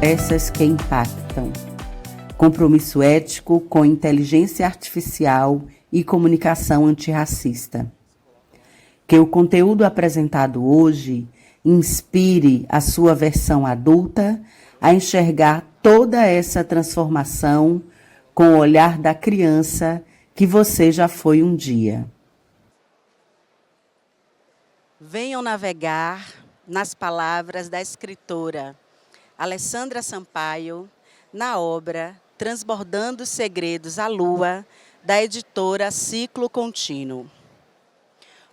essas que impactam. Compromisso ético com inteligência artificial e comunicação antirracista. Que o conteúdo apresentado hoje inspire a sua versão adulta a enxergar toda essa transformação com o olhar da criança que você já foi um dia. Venham navegar nas palavras da escritora Alessandra Sampaio, na obra Transbordando os Segredos à Lua, da editora Ciclo Contínuo.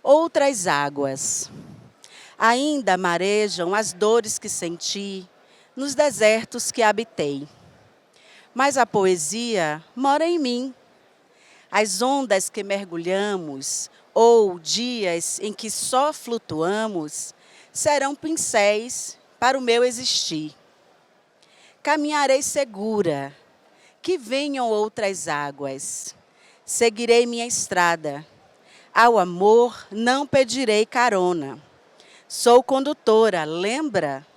Outras águas. Ainda marejam as dores que senti nos desertos que habitei. Mas a poesia mora em mim. As ondas que mergulhamos, ou dias em que só flutuamos, serão pincéis para o meu existir. Caminharei segura, que venham outras águas. Seguirei minha estrada. Ao amor não pedirei carona. Sou condutora, lembra?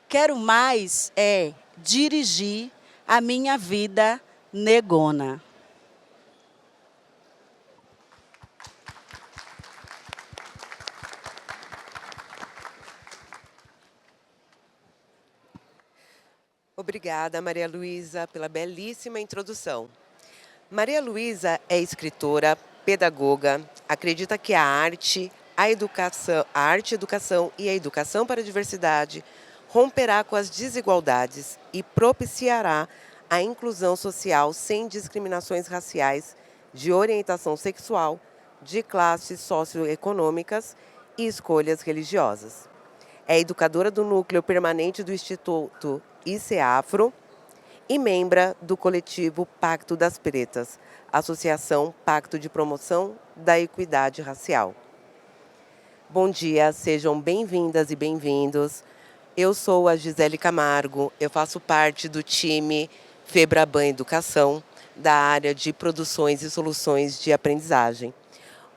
Quero mais é dirigir a minha vida negona. Obrigada, Maria Luísa, pela belíssima introdução. Maria Luísa é escritora, pedagoga, acredita que a arte, a educação e a educação para a diversidade romperá com as desigualdades e propiciará a inclusão social sem discriminações raciais, de orientação sexual, de classes socioeconômicas e escolhas religiosas. É educadora do Núcleo Permanente do Instituto ICEAFRO e membra do coletivo Pacto das Pretas, Associação Pacto de Promoção da Equidade Racial. Bom dia, sejam bem-vindas e bem-vindos. Eu sou a Gisele Camargo, eu faço parte do time Febraban Educação, da área de produções e soluções de aprendizagem.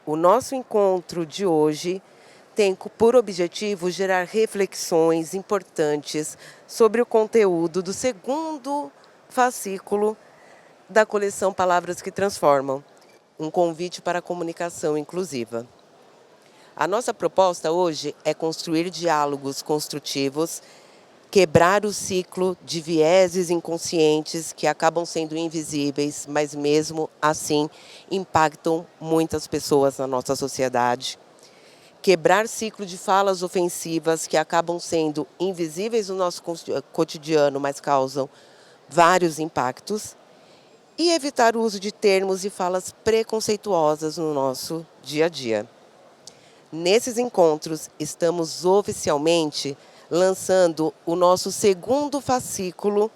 O nosso encontro de hoje tem por objetivo gerar reflexões importantes sobre o conteúdo do segundo fascículo da coleção Palavras que Transformam, um convite para a comunicação inclusiva. A nossa proposta hoje é construir diálogos construtivos, quebrar o ciclo de vieses inconscientes que acabam sendo invisíveis, mas mesmo assim impactam muitas pessoas na nossa sociedade. Quebrar ciclo de falas ofensivas que acabam sendo invisíveis no nosso cotidiano, mas causam vários impactos. E evitar o uso de termos e falas preconceituosas no nosso dia a dia. Nesses encontros, estamos oficialmente lançando o nosso segundo fascículo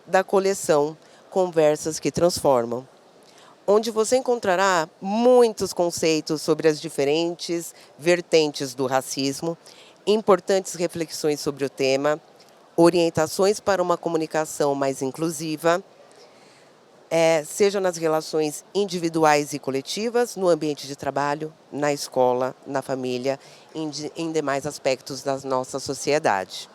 da coleção Conversas que Transformam, onde você encontrará muitos conceitos sobre as diferentes vertentes do racismo, importantes reflexões sobre o tema, orientações para uma comunicação mais inclusiva, seja nas relações individuais e coletivas, no ambiente de trabalho, na escola, na família, em demais aspectos da nossa sociedade.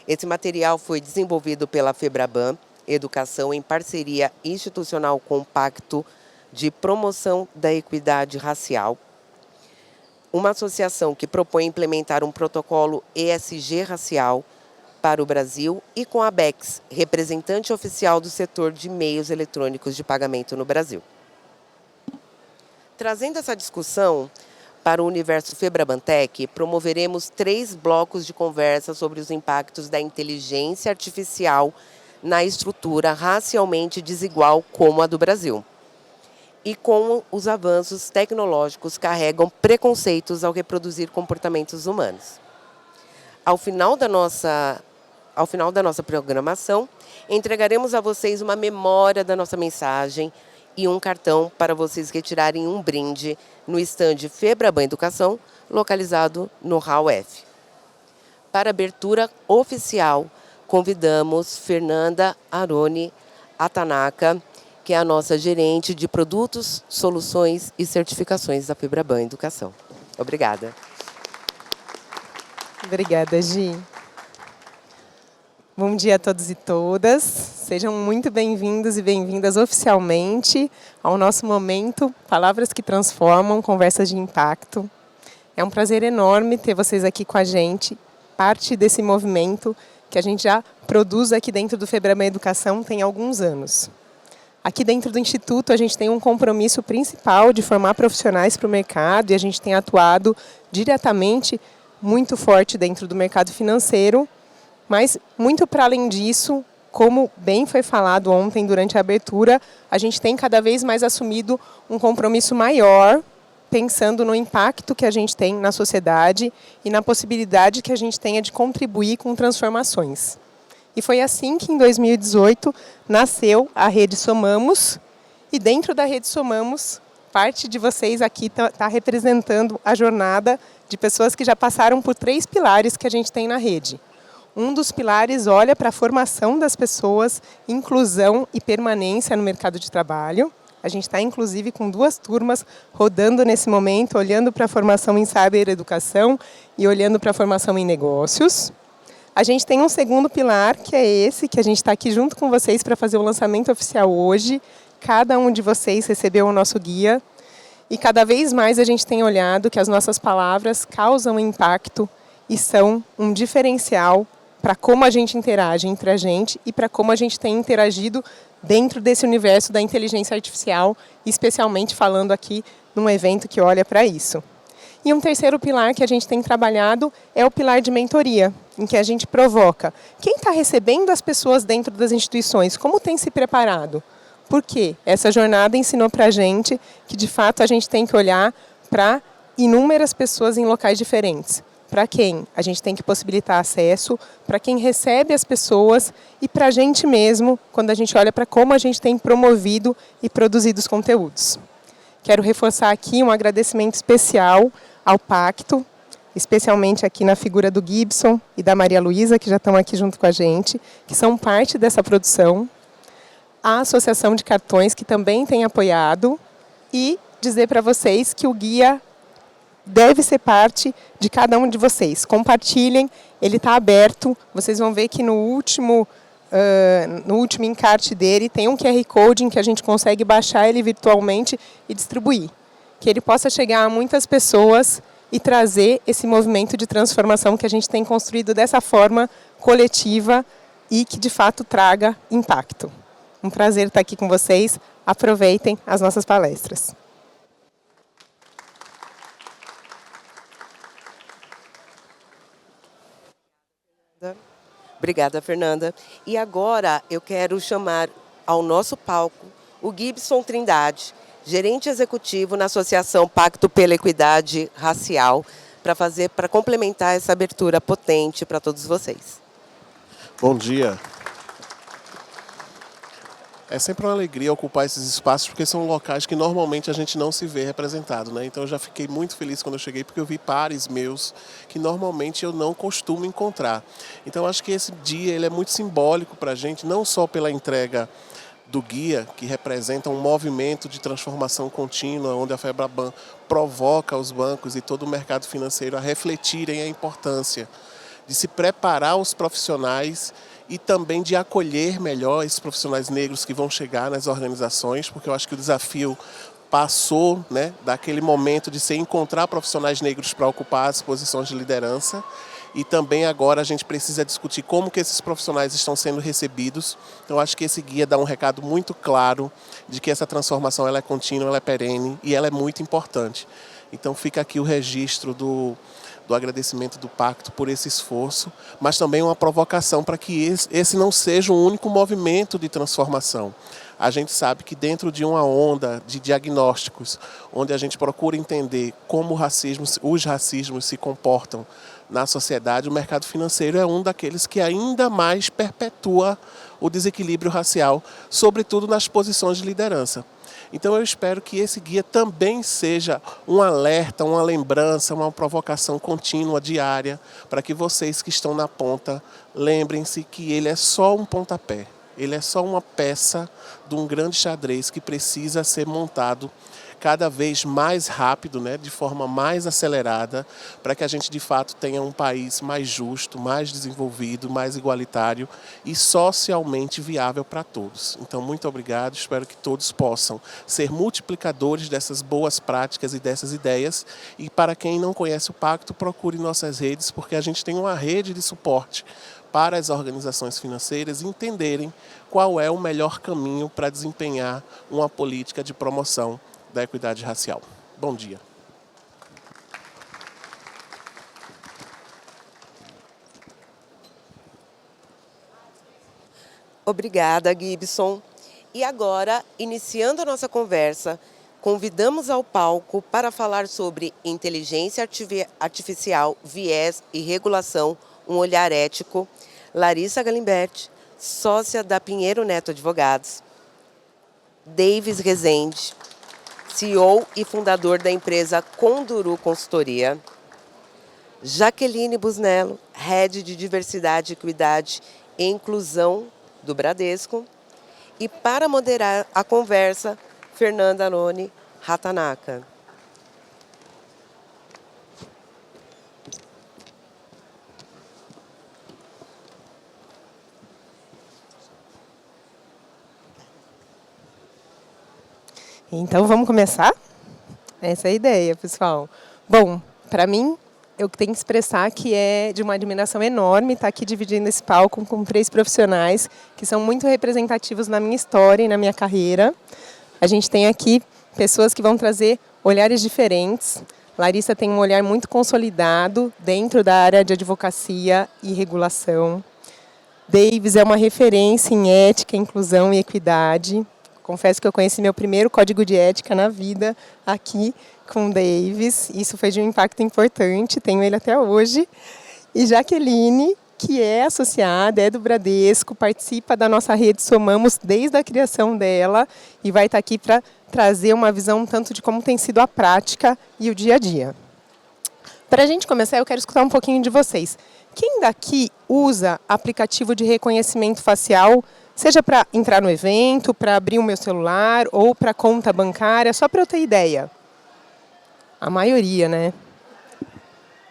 Esse material foi desenvolvido pela Febraban Educação em parceria institucional com o Pacto de Promoção da Equidade Racial, uma associação que propõe implementar um protocolo ESG racial para o Brasil, e com a ABECS, representante oficial do setor de meios eletrônicos de pagamento no Brasil. Trazendo essa discussão para o universo Febrabantec, promoveremos 3 blocos de conversa sobre os impactos da inteligência artificial na estrutura racialmente desigual como a do Brasil. E como os avanços tecnológicos carregam preconceitos ao reproduzir comportamentos humanos. Ao final da nossa programação, entregaremos a vocês uma memória da nossa mensagem e um cartão para vocês retirarem um brinde no estande Febraban Educação, localizado no Hall F. Para abertura oficial, convidamos Fernanda Aroni Atanaka, que é a nossa gerente de produtos, soluções e certificações da Febraban Educação. Obrigada. Obrigada, Gi. Bom dia a todos e todas. Sejam muito bem-vindos e bem-vindas oficialmente ao nosso momento Palavras que Transformam, Conversas de Impacto. É um prazer enorme ter vocês aqui com a gente, parte desse movimento que a gente já produz aqui dentro do Febraban Educação tem alguns anos. Aqui dentro do Instituto a gente tem um compromisso principal de formar profissionais para o mercado e a gente tem atuado diretamente muito forte dentro do mercado financeiro. Mas, muito para além disso, como bem foi falado ontem durante a abertura, a gente tem cada vez mais assumido um compromisso maior, pensando no impacto que a gente tem na sociedade e na possibilidade que a gente tenha de contribuir com transformações. E foi assim que, em 2018, nasceu a Rede Somamos, e dentro da Rede Somamos, parte de vocês aqui está representando a jornada de pessoas que já passaram por 3 pilares que a gente tem na rede. Um dos pilares olha para a formação das pessoas, inclusão e permanência no mercado de trabalho. A gente está, inclusive, com 2 turmas rodando nesse momento, olhando para a formação em cybereducação e olhando para a formação em negócios. A gente tem um segundo pilar, que é esse, que a gente está aqui junto com vocês para fazer o lançamento oficial hoje. Cada um de vocês recebeu o nosso guia. E cada vez mais a gente tem olhado que as nossas palavras causam impacto e são um diferencial para como a gente interage entre a gente e para como a gente tem interagido dentro desse universo da inteligência artificial, especialmente falando aqui num evento que olha para isso. E um terceiro pilar que a gente tem trabalhado é o pilar de mentoria, em que a gente provoca quem está recebendo as pessoas dentro das instituições, como tem se preparado. Por quê? Essa jornada ensinou para a gente que, de fato, a gente tem que olhar para inúmeras pessoas em locais diferentes. Para quem a gente tem que possibilitar acesso, para quem recebe as pessoas e para a gente mesmo, quando a gente olha para como a gente tem promovido e produzido os conteúdos. Quero reforçar aqui um agradecimento especial ao Pacto, especialmente aqui na figura do Gibson e da Maria Luísa, que já estão aqui junto com a gente, que são parte dessa produção, a Associação de Cartões, que também tem apoiado, e dizer para vocês que o guia deve ser parte de cada um de vocês. Compartilhem, ele está aberto. Vocês vão ver que no último encarte dele tem um QR Code em que a gente consegue baixar ele virtualmente e distribuir. Que ele possa chegar a muitas pessoas e trazer esse movimento de transformação que a gente tem construído dessa forma coletiva e que, de fato, traga impacto. Um prazer estar aqui com vocês. Aproveitem as nossas palestras. Obrigada, Fernanda. E agora eu quero chamar ao nosso palco o Gibson Trindade, gerente executivo na Associação Pacto pela Equidade Racial, para complementar essa abertura potente para todos vocês. Bom dia. É sempre uma alegria ocupar esses espaços, porque são locais que normalmente a gente não se vê representado, né? Então eu já fiquei muito feliz quando eu cheguei, porque eu vi pares meus que normalmente eu não costumo encontrar. Então eu acho que esse dia ele é muito simbólico para a gente, não só pela entrega do guia, que representa um movimento de transformação contínua, onde a Febraban provoca os bancos e todo o mercado financeiro a refletirem a importância de se preparar os profissionais e também de acolher melhor esses profissionais negros que vão chegar nas organizações, porque eu acho que o desafio passou, né, daquele momento de se encontrar profissionais negros para ocupar as posições de liderança, e também agora a gente precisa discutir como que esses profissionais estão sendo recebidos. Então, eu acho que esse guia dá um recado muito claro de que essa transformação ela é contínua, ela é perene e ela é muito importante. Então, fica aqui o registro do agradecimento do Pacto por esse esforço, mas também uma provocação para que esse não seja um único movimento de transformação. A gente sabe que dentro de uma onda de diagnósticos, onde a gente procura entender como os racismos se comportam na sociedade, o mercado financeiro é um daqueles que ainda mais perpetua o desequilíbrio racial, sobretudo nas posições de liderança. Então eu espero que esse guia também seja um alerta, uma lembrança, uma provocação contínua, diária, para que vocês que estão na ponta lembrem-se que ele é só um pontapé. Ele é só uma peça de um grande xadrez que precisa ser montado cada vez mais rápido, né, de forma mais acelerada, para que a gente de fato tenha um país mais justo, mais desenvolvido, mais igualitário e socialmente viável para todos. Então, muito obrigado, espero que todos possam ser multiplicadores dessas boas práticas e dessas ideias. E para quem não conhece o Pacto, procure nossas redes, porque a gente tem uma rede de suporte para as organizações financeiras entenderem qual é o melhor caminho para desempenhar uma política de promoção da equidade racial. Bom dia. Obrigada, Gibson. E agora, iniciando a nossa conversa, convidamos ao palco para falar sobre inteligência artificial, viés e regulação, um olhar ético, Larissa Galimberti, sócia da Pinheiro Neto Advogados, Davis Rezende, CEO e fundador da empresa Conduru Consultoria, Jaqueline Busnello, Head de Diversidade, Equidade e Inclusão do Bradesco, e para moderar a conversa, Fernanda Aroni Hatanaka. Então, vamos começar? Essa é a ideia, pessoal. Bom, para mim, eu tenho que expressar que é de uma admiração enorme estar aqui dividindo esse palco com 3 profissionais que são muito representativos na minha história e na minha carreira. A gente tem aqui pessoas que vão trazer olhares diferentes. Larissa tem um olhar muito consolidado dentro da área de advocacia e regulação. Davis é uma referência em ética, inclusão e equidade. Confesso que eu conheci meu primeiro código de ética na vida aqui com o Davis. Isso foi de um impacto importante, tenho ele até hoje. E Jaqueline, que é associada, é do Bradesco, participa da nossa rede Somamos desde a criação dela e vai estar aqui para trazer uma visão tanto de como tem sido a prática e o dia a dia. Para a gente começar, eu quero escutar um pouquinho de vocês. Quem daqui usa aplicativo de reconhecimento facial, seja para entrar no evento, para abrir o meu celular ou para conta bancária, só para eu ter ideia? A maioria, né?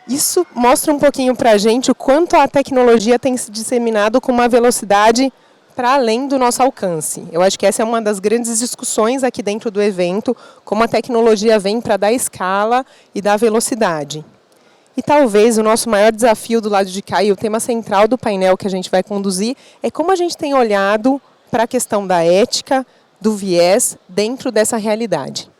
Isso mostra um pouquinho para a gente o quanto a tecnologia tem se disseminado com uma velocidade para além do nosso alcance. Eu acho que essa é uma das grandes discussões aqui dentro do evento, como a tecnologia vem para dar escala e dar velocidade. E talvez o nosso maior desafio do lado de cá, e o tema central do painel que a gente vai conduzir, é como a gente tem olhado para a questão da ética, do viés, dentro dessa realidade.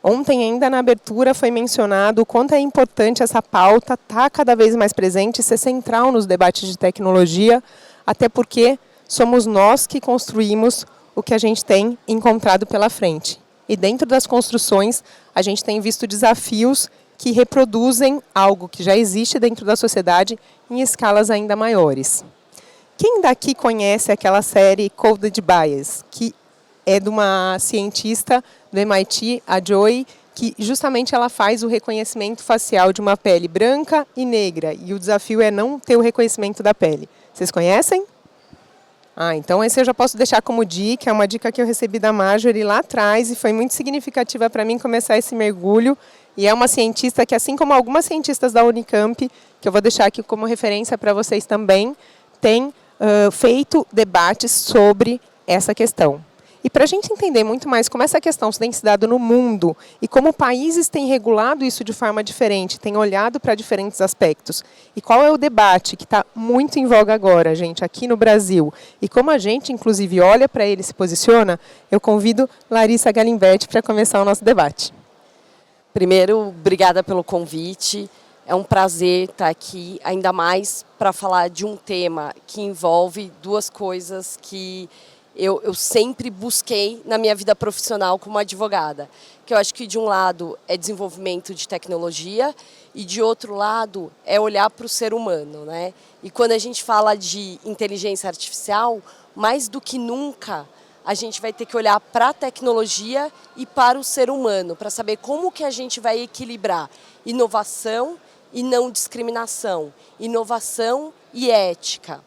Ontem, ainda na abertura, foi mencionado o quanto é importante essa pauta estar cada vez mais presente e ser central nos debates de tecnologia, até porque somos nós que construímos o que a gente tem encontrado pela frente. E dentro das construções, a gente tem visto desafios que reproduzem algo que já existe dentro da sociedade em escalas ainda maiores. Quem daqui conhece aquela série Coded Bias, que é de uma cientista do MIT, a Joy, que justamente ela faz o reconhecimento facial de uma pele branca e negra, e o desafio é não ter o reconhecimento da pele. Vocês conhecem? Então esse eu já posso deixar como dica, é uma dica que eu recebi da Marjorie lá atrás e foi muito significativa para mim começar esse mergulho. E é uma cientista que, assim como algumas cientistas da Unicamp, que eu vou deixar aqui como referência para vocês também, tem feito debates sobre essa questão. E para a gente entender muito mais como essa questão tem se dado no mundo e como países têm regulado isso de forma diferente, têm olhado para diferentes aspectos, e qual é o debate que está muito em voga agora, gente, aqui no Brasil, e como a gente, inclusive, olha para ele e se posiciona, eu convido Larissa Galimberti para começar o nosso debate. Primeiro, obrigada pelo convite. É um prazer estar aqui, ainda mais para falar de um tema que envolve 2 coisas que eu sempre busquei na minha vida profissional como advogada. Que eu acho que, de um lado, é desenvolvimento de tecnologia e, de outro lado, é olhar para o ser humano, né? E quando a gente fala de inteligência artificial, mais do que nunca, a gente vai ter que olhar para a tecnologia e para o ser humano, para saber como que a gente vai equilibrar inovação e não discriminação, inovação e ética.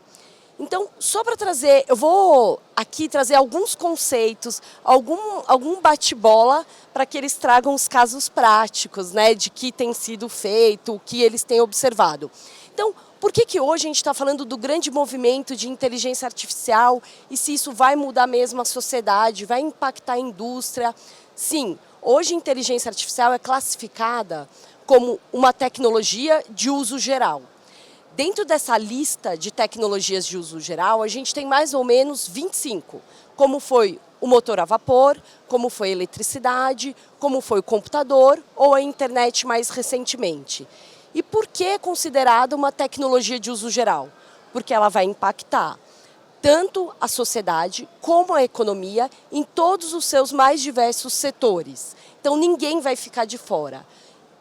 Então, só para trazer, eu vou aqui trazer alguns conceitos, algum bate-bola para que eles tragam os casos práticos, né, de que tem sido feito, o que eles têm observado. Então, por que hoje a gente está falando do grande movimento de inteligência artificial e se isso vai mudar mesmo a sociedade, vai impactar a indústria? Sim, hoje a inteligência artificial é classificada como uma tecnologia de uso geral. Dentro dessa lista de tecnologias de uso geral, a gente tem mais ou menos 25, como foi o motor a vapor, como foi a eletricidade, como foi o computador ou a internet mais recentemente. E por que é considerada uma tecnologia de uso geral? Porque ela vai impactar tanto a sociedade como a economia em todos os seus mais diversos setores. Então ninguém vai ficar de fora.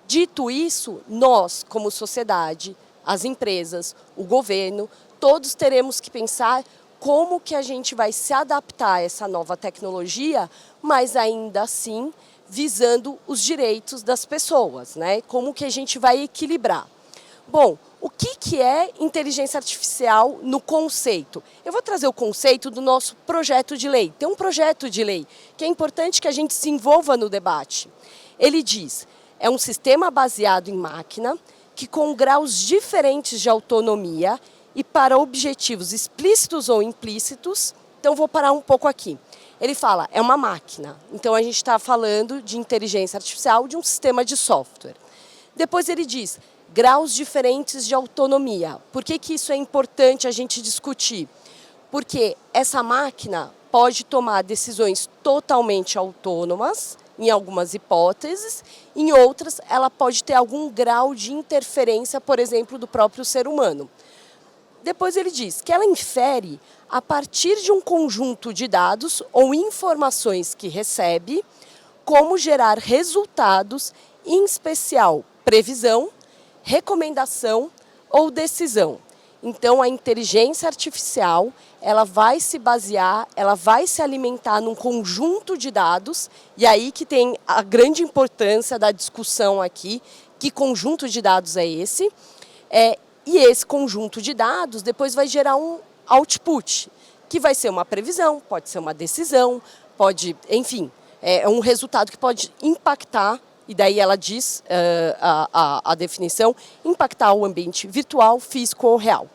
Dito isso, nós, como sociedade, as empresas, o governo, todos teremos que pensar como que a gente vai se adaptar a essa nova tecnologia, mas ainda assim visando os direitos das pessoas, né? Como que a gente vai equilibrar. Bom, o que é inteligência artificial no conceito? Eu vou trazer o conceito do nosso projeto de lei. Tem um projeto de lei que é importante que a gente se envolva no debate. Ele diz, é um sistema baseado em máquina que com graus diferentes de autonomia e para objetivos explícitos ou implícitos, então vou parar um pouco aqui. Ele fala, é uma máquina, então a gente está falando de inteligência artificial, de um sistema de software. Depois ele diz, graus diferentes de autonomia. Por que isso é importante a gente discutir? Porque essa máquina pode tomar decisões totalmente autônomas, em algumas hipóteses, em outras ela pode ter algum grau de interferência, por exemplo, do próprio ser humano. Depois ele diz que ela infere a partir de um conjunto de dados ou informações que recebe, como gerar resultados, em especial previsão, recomendação ou decisão. Então, a inteligência artificial, ela vai se basear, ela vai se alimentar num conjunto de dados, e aí que tem a grande importância da discussão aqui, que conjunto de dados é esse, e esse conjunto de dados depois vai gerar um output, que vai ser uma previsão, pode ser uma decisão, pode, enfim, é um resultado que pode impactar, e daí ela diz, a definição, impactar o ambiente virtual, físico ou real.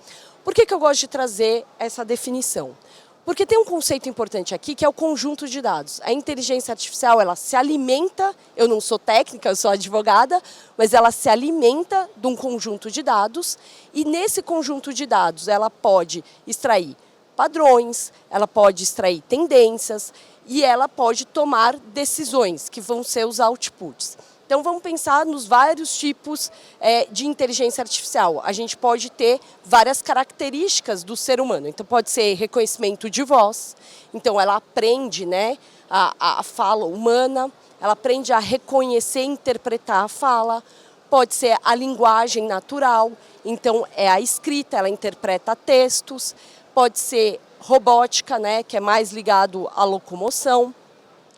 Por que eu gosto de trazer essa definição? Porque tem um conceito importante aqui, que é o conjunto de dados. A inteligência artificial, ela se alimenta, eu não sou técnica, eu sou advogada, mas ela se alimenta de um conjunto de dados, e nesse conjunto de dados ela pode extrair padrões, ela pode extrair tendências, e ela pode tomar decisões, que vão ser os outputs. Então, vamos pensar nos vários tipos de inteligência artificial. A gente pode ter várias características do ser humano. Então, pode ser reconhecimento de voz. Então, ela aprende, né, a fala humana, ela aprende a reconhecer e interpretar a fala. Pode ser a linguagem natural. Então, é a escrita, ela interpreta textos. Pode ser robótica, né, que é mais ligado à locomoção.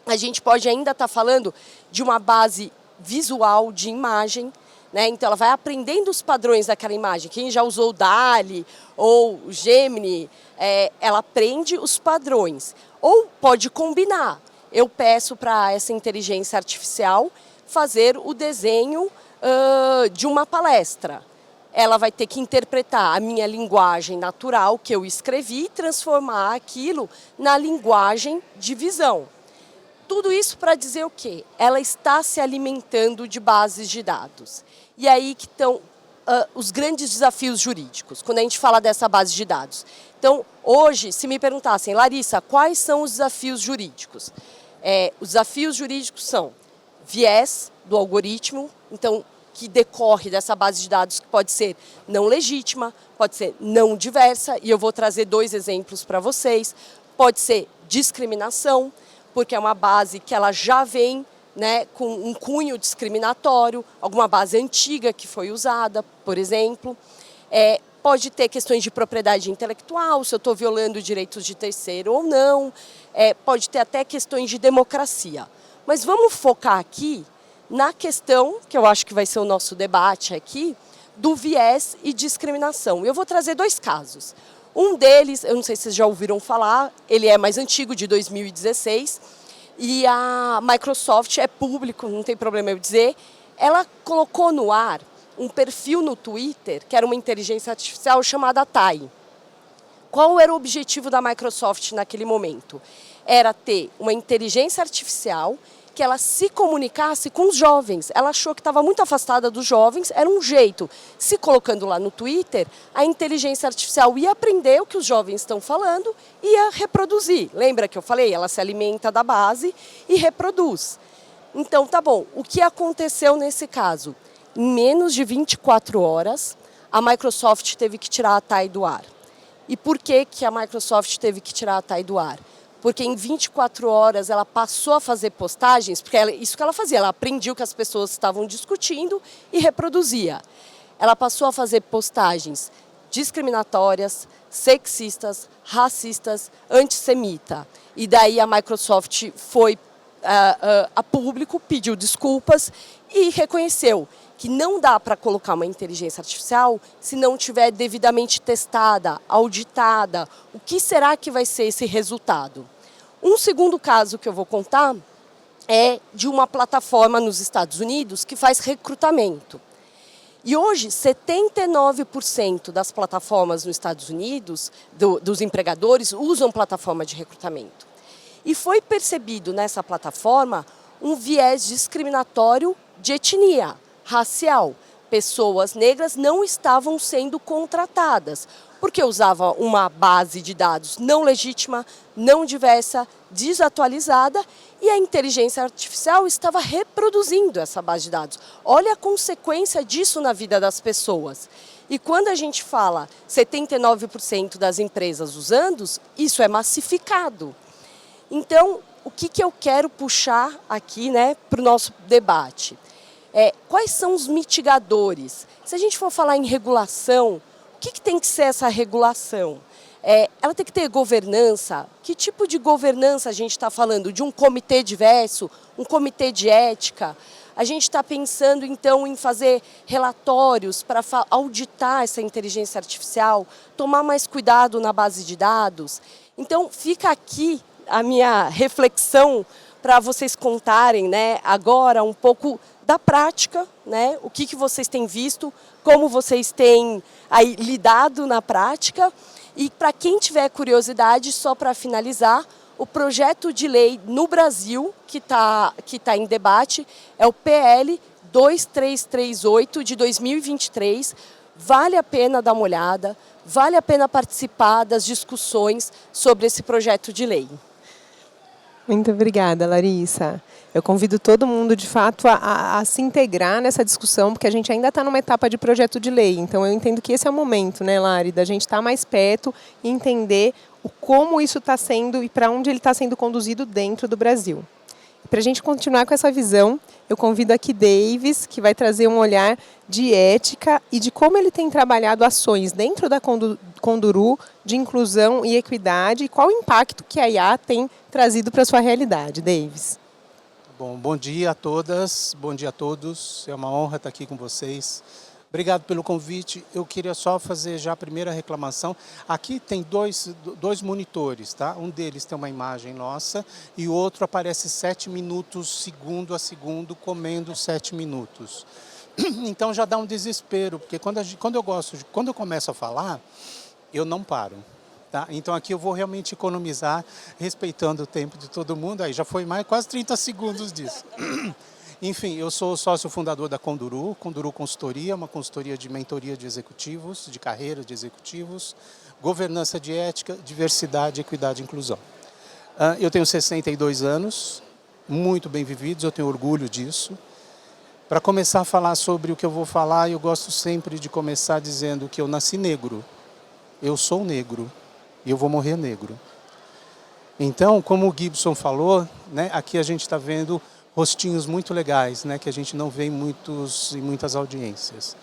A gente pode ainda estar falando de uma base visual de imagem, né? Então ela vai aprendendo os padrões daquela imagem. Quem já usou o DALL-E ou o Gemini, ela aprende os padrões. Ou pode combinar. Eu peço para essa inteligência artificial fazer o desenho de uma palestra. Ela vai ter que interpretar a minha linguagem natural que eu escrevi e transformar aquilo na linguagem de visão. Tudo isso para dizer o quê? Ela está se alimentando de bases de dados. E aí que estão os grandes desafios jurídicos, quando a gente fala dessa base de dados. Então, hoje, se me perguntassem, Larissa, quais são os desafios jurídicos? Os desafios jurídicos são viés do algoritmo, então, que decorre dessa base de dados que pode ser não legítima, pode ser não diversa, e eu vou trazer 2 exemplos para vocês. Pode ser discriminação, porque é uma base que ela já vem, né, com um cunho discriminatório, alguma base antiga que foi usada, por exemplo. Pode ter questões de propriedade intelectual, se eu estou violando direitos de terceiro ou não. Pode ter até questões de democracia. Mas vamos focar aqui na questão, que eu acho que vai ser o nosso debate aqui, do viés e discriminação. Eu vou trazer 2 casos. Um deles, eu não sei se vocês já ouviram falar, ele é mais antigo, de 2016, e a Microsoft é público, não tem problema eu dizer, ela colocou no ar um perfil no Twitter, que era uma inteligência artificial chamada Tai. Qual era o objetivo da Microsoft naquele momento? Era ter uma inteligência artificial que ela se comunicasse com os jovens. Ela achou que estava muito afastada dos jovens, era um jeito. Se colocando lá no Twitter, a inteligência artificial ia aprender o que os jovens estão falando e ia reproduzir. Lembra que eu falei? Ela se alimenta da base e reproduz. Então, tá bom. O que aconteceu nesse caso? Em menos de 24 horas, a Microsoft teve que tirar a Tai do ar. E por que a Microsoft teve que tirar a Tai do ar? Porque em 24 horas ela passou a fazer postagens, porque isso que ela fazia, ela aprendia o que as pessoas estavam discutindo e reproduzia. Ela passou a fazer postagens discriminatórias, sexistas, racistas, antissemita. E daí a Microsoft foi a público, pediu desculpas e reconheceu que não dá para colocar uma inteligência artificial se não tiver devidamente testada, auditada. O que será que vai ser esse resultado? Um segundo caso que eu vou contar é de uma plataforma nos Estados Unidos que faz recrutamento. E hoje, 79% das plataformas nos Estados Unidos, dos empregadores, usam plataforma de recrutamento. E foi percebido nessa plataforma um viés discriminatório de etnia, racial. Pessoas negras não estavam sendo contratadas, porque usava uma base de dados não legítima, não diversa, desatualizada, e a inteligência artificial estava reproduzindo essa base de dados. Olha a consequência disso na vida das pessoas. E quando a gente fala 79% das empresas usando, isso é massificado. Então, o que eu quero puxar aqui, né, para o nosso debate? Quais são os mitigadores? Se a gente for falar em regulação, o que tem que ser essa regulação? Ela tem que ter governança. Que tipo de governança a gente está falando? De um comitê diverso, um comitê de ética? A gente está pensando, então, em fazer relatórios para auditar essa inteligência artificial, tomar mais cuidado na base de dados. Então, fica aqui a minha reflexão para vocês contarem, né, agora um pouco da prática, né, o que vocês têm visto, como vocês têm aí lidado na prática. E para quem tiver curiosidade, só para finalizar, o projeto de lei no Brasil que tá em debate é o PL 2338 de 2023. Vale a pena dar uma olhada, vale a pena participar das discussões sobre esse projeto de lei. Muito obrigada, Larissa. Eu convido todo mundo, de fato, a se integrar nessa discussão, porque a gente ainda está numa etapa de projeto de lei. Então, eu entendo que esse é o momento, né, Lari, da gente estar mais perto e entender como isso está sendo e para onde ele está sendo conduzido dentro do Brasil. Para a gente continuar com essa visão, eu convido aqui Davis, que vai trazer um olhar de ética e de como ele tem trabalhado ações dentro da Conduru de inclusão e equidade e qual o impacto que a IA tem trazido para a sua realidade. Davis. Bom dia a todas, bom dia a todos. É uma honra estar aqui com vocês. Obrigado pelo convite. Eu queria só fazer já a primeira reclamação. Aqui tem dois monitores, tá? Um deles tem uma imagem nossa e o outro aparece 7 minutos, segundo a segundo, comendo 7 minutos. Então já dá um desespero, porque quando eu começo a falar, eu não paro. Tá? Então aqui eu vou realmente economizar, respeitando o tempo de todo mundo. Aí já foi mais quase 30 segundos disso. Enfim, eu sou sócio fundador da Conduru Consultoria, uma consultoria de mentoria de executivos, de carreira de executivos, governança de ética, diversidade, equidade e inclusão. Eu tenho 62 anos, muito bem vividos, eu tenho orgulho disso. Para começar a falar sobre o que eu vou falar, eu gosto sempre de começar dizendo que eu nasci negro, eu sou negro e eu vou morrer negro. Então, como o Gibson falou, né, aqui a gente está vendo rostinhos muito legais, né, que a gente não vê em muitas audiências.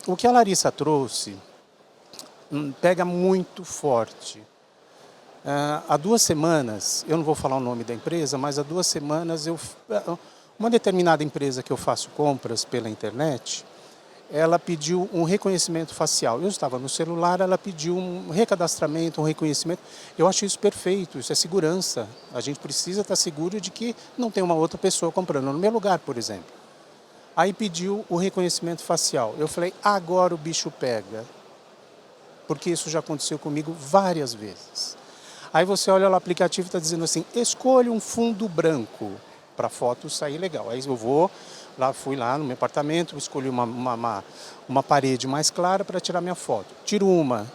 O que a Larissa trouxe pega muito forte. Há 2 semanas, eu não vou falar o nome da empresa, mas há 2 semanas, uma determinada empresa que eu faço compras pela internet, ela pediu um reconhecimento facial. Eu estava no celular, ela pediu um recadastramento, um reconhecimento. Eu acho isso perfeito, isso é segurança. A gente precisa estar seguro de que não tem uma outra pessoa comprando no meu lugar, por exemplo. Aí pediu o reconhecimento facial. Eu falei, agora o bicho pega. Porque isso já aconteceu comigo várias vezes. Aí você olha lá, o aplicativo está dizendo assim, escolha um fundo branco para a foto sair legal. Aí eu fui lá no meu apartamento, escolhi uma parede mais clara para tirar minha foto. Tiro uma,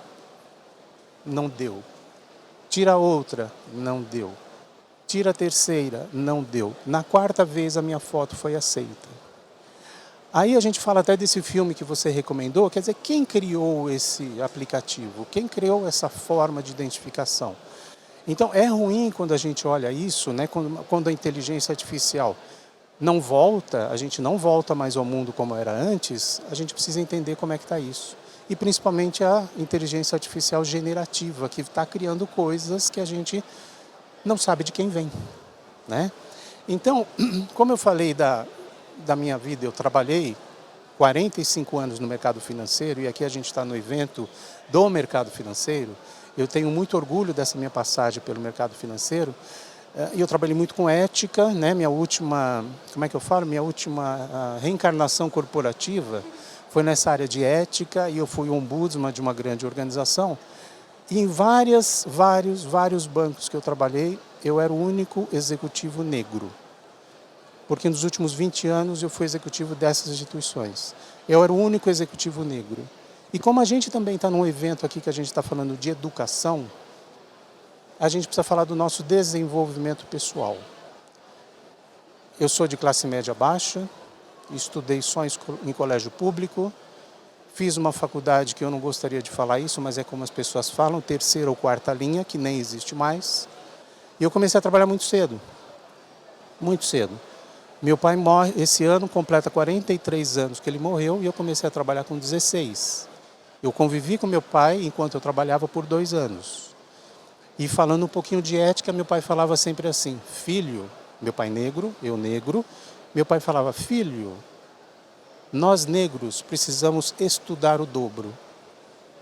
não deu. Tira outra, não deu. Tira a terceira, não deu. Na quarta vez a minha foto foi aceita. Aí a gente fala até desse filme que você recomendou, quer dizer, quem criou esse aplicativo? Quem criou essa forma de identificação? Então é ruim quando a gente olha isso, né? Quando a inteligência artificial não volta, a gente não volta mais ao mundo como era antes, a gente precisa entender como é que está isso. E principalmente a inteligência artificial generativa, que está criando coisas que a gente não sabe de quem vem, né? Então, como eu falei da minha vida, eu trabalhei 45 anos no mercado financeiro, e aqui a gente está no evento do mercado financeiro. Eu tenho muito orgulho dessa minha passagem pelo mercado financeiro. E eu trabalhei muito com ética, né? Minha última reencarnação corporativa foi nessa área de ética, e eu fui ombudsman de uma grande organização. E em vários bancos que eu trabalhei, eu era o único executivo negro. Porque nos últimos 20 anos eu fui executivo dessas instituições. Eu era o único executivo negro. E como a gente também está num evento aqui que a gente está falando de educação, a gente precisa falar do nosso desenvolvimento pessoal. Eu sou de classe média baixa, estudei só em colégio público, fiz uma faculdade que eu não gostaria de falar isso, mas é como as pessoas falam, terceira ou quarta linha, que nem existe mais. E eu comecei a trabalhar muito cedo. Muito cedo. Meu pai morre, esse ano completa 43 anos que ele morreu, e eu comecei a trabalhar com 16. Eu convivi com meu pai enquanto eu trabalhava por 2 anos. E falando um pouquinho de ética, meu pai falava sempre assim, filho, meu pai negro, eu negro, meu pai falava, filho, nós negros precisamos estudar o dobro,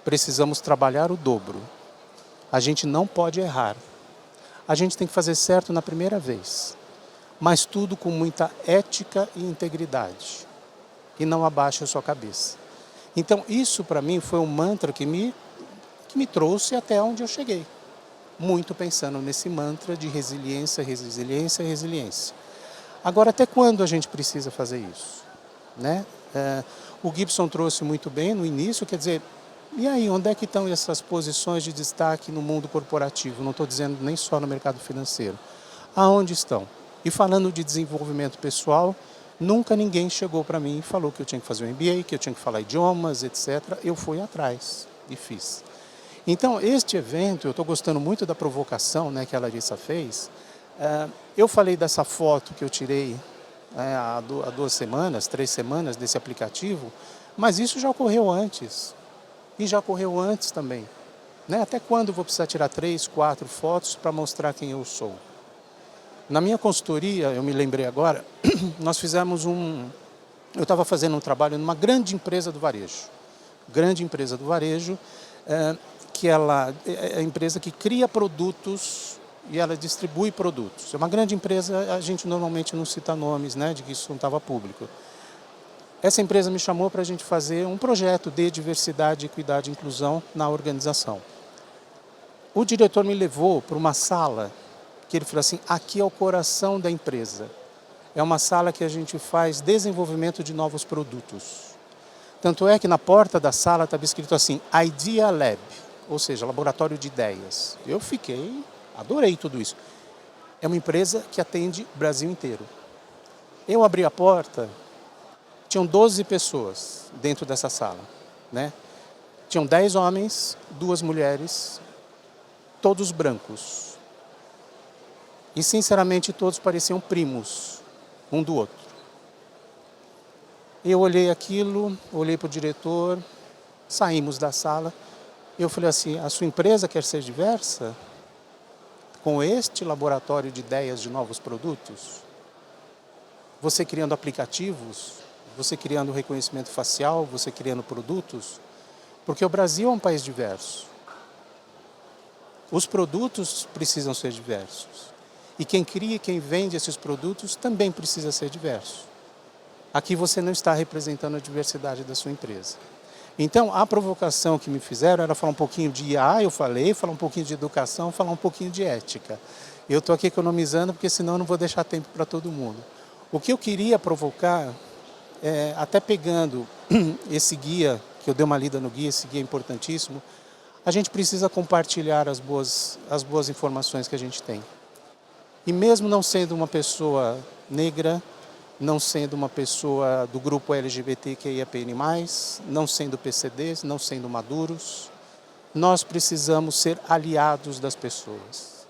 precisamos trabalhar o dobro. A gente não pode errar. A gente tem que fazer certo na primeira vez, mas tudo com muita ética e integridade, e não abaixe a sua cabeça. Então isso para mim foi um mantra que me trouxe até onde eu cheguei. Muito pensando nesse mantra de resiliência, resiliência, resiliência. Agora, até quando a gente precisa fazer isso? Né? O Gibson trouxe muito bem no início, quer dizer, e aí, onde é que estão essas posições de destaque no mundo corporativo? Não estou dizendo nem só no mercado financeiro. Aonde estão? E falando de desenvolvimento pessoal, nunca ninguém chegou para mim e falou que eu tinha que fazer um MBA, que eu tinha que falar idiomas, etc. Eu fui atrás e fiz. Então, este evento, eu estou gostando muito da provocação, né, que a Larissa fez. Eu falei dessa foto que eu tirei há 2 semanas, 3 semanas desse aplicativo, mas isso já ocorreu antes. E já ocorreu antes também. Né? Até quando eu vou precisar tirar 3, 4 fotos para mostrar quem eu sou? Na minha consultoria, eu me lembrei agora, nós fizemos eu estava fazendo um trabalho numa grande empresa do varejo. Grande empresa do varejo, que ela é a empresa que cria produtos e ela distribui produtos. É uma grande empresa, a gente normalmente não cita nomes, né, de que isso não estava público. Essa empresa me chamou para a gente fazer um projeto de diversidade, equidade e inclusão na organização. O diretor me levou para uma sala que ele falou assim, aqui é o coração da empresa. É uma sala que a gente faz desenvolvimento de novos produtos. Tanto é que na porta da sala estava escrito assim, Idea Lab, ou seja, laboratório de ideias. Eu adorei tudo isso. É uma empresa que atende o Brasil inteiro. Eu abri a porta, tinham 12 pessoas dentro dessa sala, né? Tinham 10 homens, 2 mulheres, todos brancos. E, sinceramente, todos pareciam primos, um do outro. Eu olhei aquilo, olhei para o diretor, saímos da sala. Eu falei assim, a sua empresa quer ser diversa? Com este laboratório de ideias de novos produtos? Você criando aplicativos, você criando reconhecimento facial, você criando produtos, porque o Brasil é um país diverso. Os produtos precisam ser diversos. E quem cria e quem vende esses produtos também precisa ser diverso. Aqui você não está representando a diversidade da sua empresa. Então, a provocação que me fizeram era falar um pouquinho de IA, eu falei, falar um pouquinho de educação, falar um pouquinho de ética. Eu estou aqui economizando, porque senão eu não vou deixar tempo para todo mundo. O que eu queria provocar, até pegando esse guia, que eu dei uma lida no guia, esse guia é importantíssimo, a gente precisa compartilhar as boas informações que a gente tem. E mesmo não sendo uma pessoa negra, não sendo uma pessoa do grupo LGBTQIAPN+, não sendo PCDs, não sendo maduros, nós precisamos ser aliados das pessoas.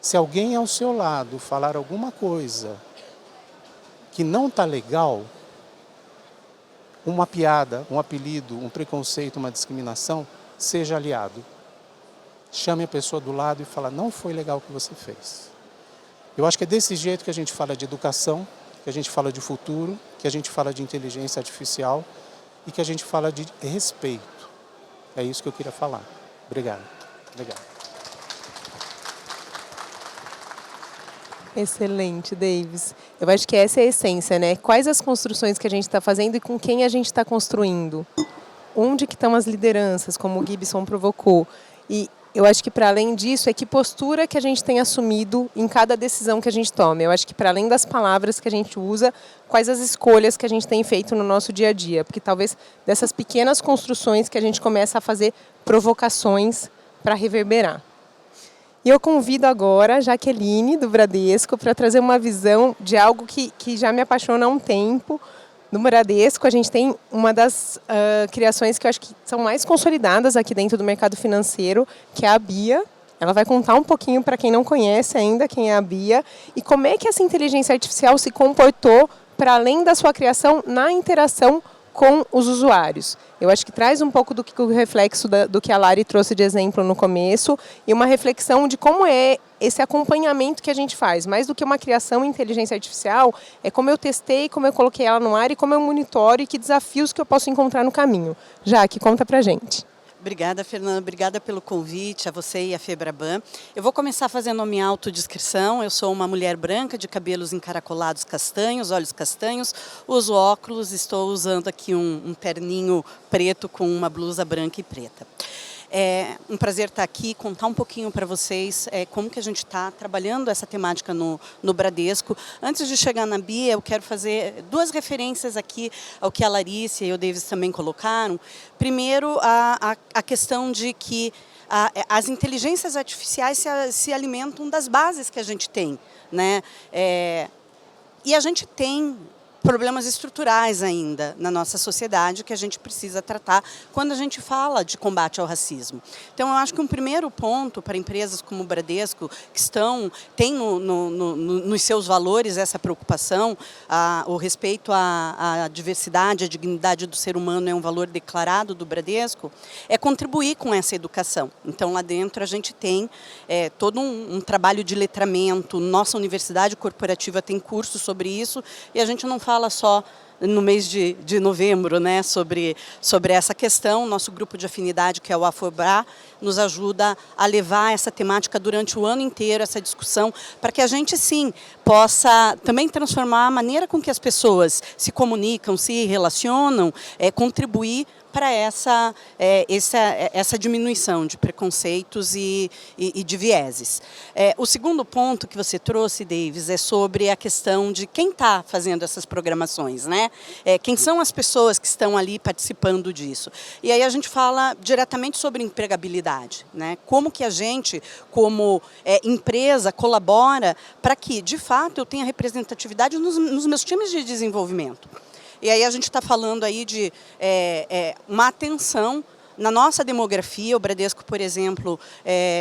Se alguém ao seu lado falar alguma coisa que não está legal, uma piada, um apelido, um preconceito, uma discriminação, seja aliado. Chame a pessoa do lado e fala, não foi legal o que você fez. Eu acho que é desse jeito que a gente fala de educação, que a gente fala de futuro, que a gente fala de inteligência artificial e que a gente fala de respeito. É isso que eu queria falar. Obrigado. Obrigado. Excelente, Davis. Eu acho que essa é a essência, né? Quais as construções que a gente está fazendo e com quem a gente está construindo? Onde que estão as lideranças, como o Gibson provocou? E eu acho que, para além disso, é que postura que a gente tem assumido em cada decisão que a gente toma. Eu acho que, para além das palavras que a gente usa, quais as escolhas que a gente tem feito no nosso dia a dia. Porque talvez dessas pequenas construções que a gente começa a fazer provocações para reverberar. E eu convido agora a Jaqueline, do Bradesco, para trazer uma visão de algo que já me apaixona há um tempo. No Bradesco, a gente tem uma das criações que eu acho que são mais consolidadas aqui dentro do mercado financeiro, que é a BIA. Ela vai contar um pouquinho, para quem não conhece ainda, quem é a BIA e como é que essa inteligência artificial se comportou para além da sua criação na interação com os usuários. Eu acho que traz um pouco do reflexo do que a Lari trouxe de exemplo no começo e uma reflexão de como é esse acompanhamento que a gente faz. Mais do que uma criação em inteligência artificial, é como eu testei, como eu coloquei ela no ar e como eu monitoro e que desafios que eu posso encontrar no caminho. Jaque, conta pra gente. Obrigada, Fernanda. Obrigada pelo convite, a você e a Febraban. Eu vou começar fazendo a minha autodescrição. Eu sou uma mulher branca de cabelos encaracolados castanhos, olhos castanhos, uso óculos, estou usando aqui um terninho preto com uma blusa branca e preta. É um prazer estar aqui, contar um pouquinho para vocês como que a gente está trabalhando essa temática no Bradesco. Antes de chegar na BIA, eu quero fazer duas referências aqui ao que a Larissa e o Davis também colocaram. Primeiro, a questão de que as inteligências artificiais se alimentam das bases que a gente tem, né? E a gente tem problemas estruturais ainda na nossa sociedade que a gente precisa tratar quando a gente fala de combate ao racismo. Então, eu acho que um primeiro ponto para empresas como o Bradesco, que têm nos seus valores essa preocupação, o respeito à diversidade, à dignidade do ser humano é um valor declarado do Bradesco, é contribuir com essa educação. Então, lá dentro a gente tem todo um trabalho de letramento, nossa universidade corporativa tem cursos sobre isso e a gente não fala só no mês de novembro, né, sobre essa questão. Nosso grupo de afinidade, que é o Afobra, nos ajuda a levar essa temática durante o ano inteiro, essa discussão, para que a gente, sim, possa também transformar a maneira com que as pessoas se comunicam, se relacionam, contribuir para essa diminuição de preconceitos e de vieses. O segundo ponto que você trouxe, Davis, é sobre a questão de quem está fazendo essas programações, né? Quem são as pessoas que estão ali participando disso. E aí a gente fala diretamente sobre empregabilidade, né? Como que a gente, como empresa, colabora para que, de fato, eu tenha representatividade nos meus times de desenvolvimento. E aí a gente está falando aí de uma atenção na nossa demografia. O Bradesco, por exemplo,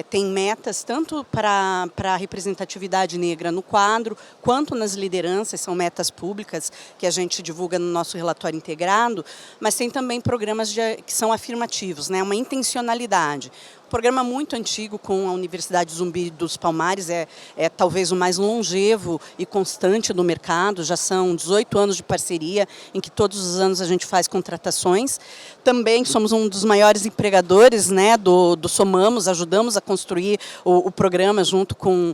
tem metas tanto para a representatividade negra no quadro, quanto nas lideranças, são metas públicas que a gente divulga no nosso relatório integrado, mas tem também programas que são afirmativos, né, uma intencionalidade. programa muito antigo com a Universidade Zumbi dos Palmares, é talvez o mais longevo e constante do mercado, já são 18 anos de parceria, em que todos os anos a gente faz contratações. Também somos um dos maiores empregadores, né, do Somamos, ajudamos a construir o programa junto com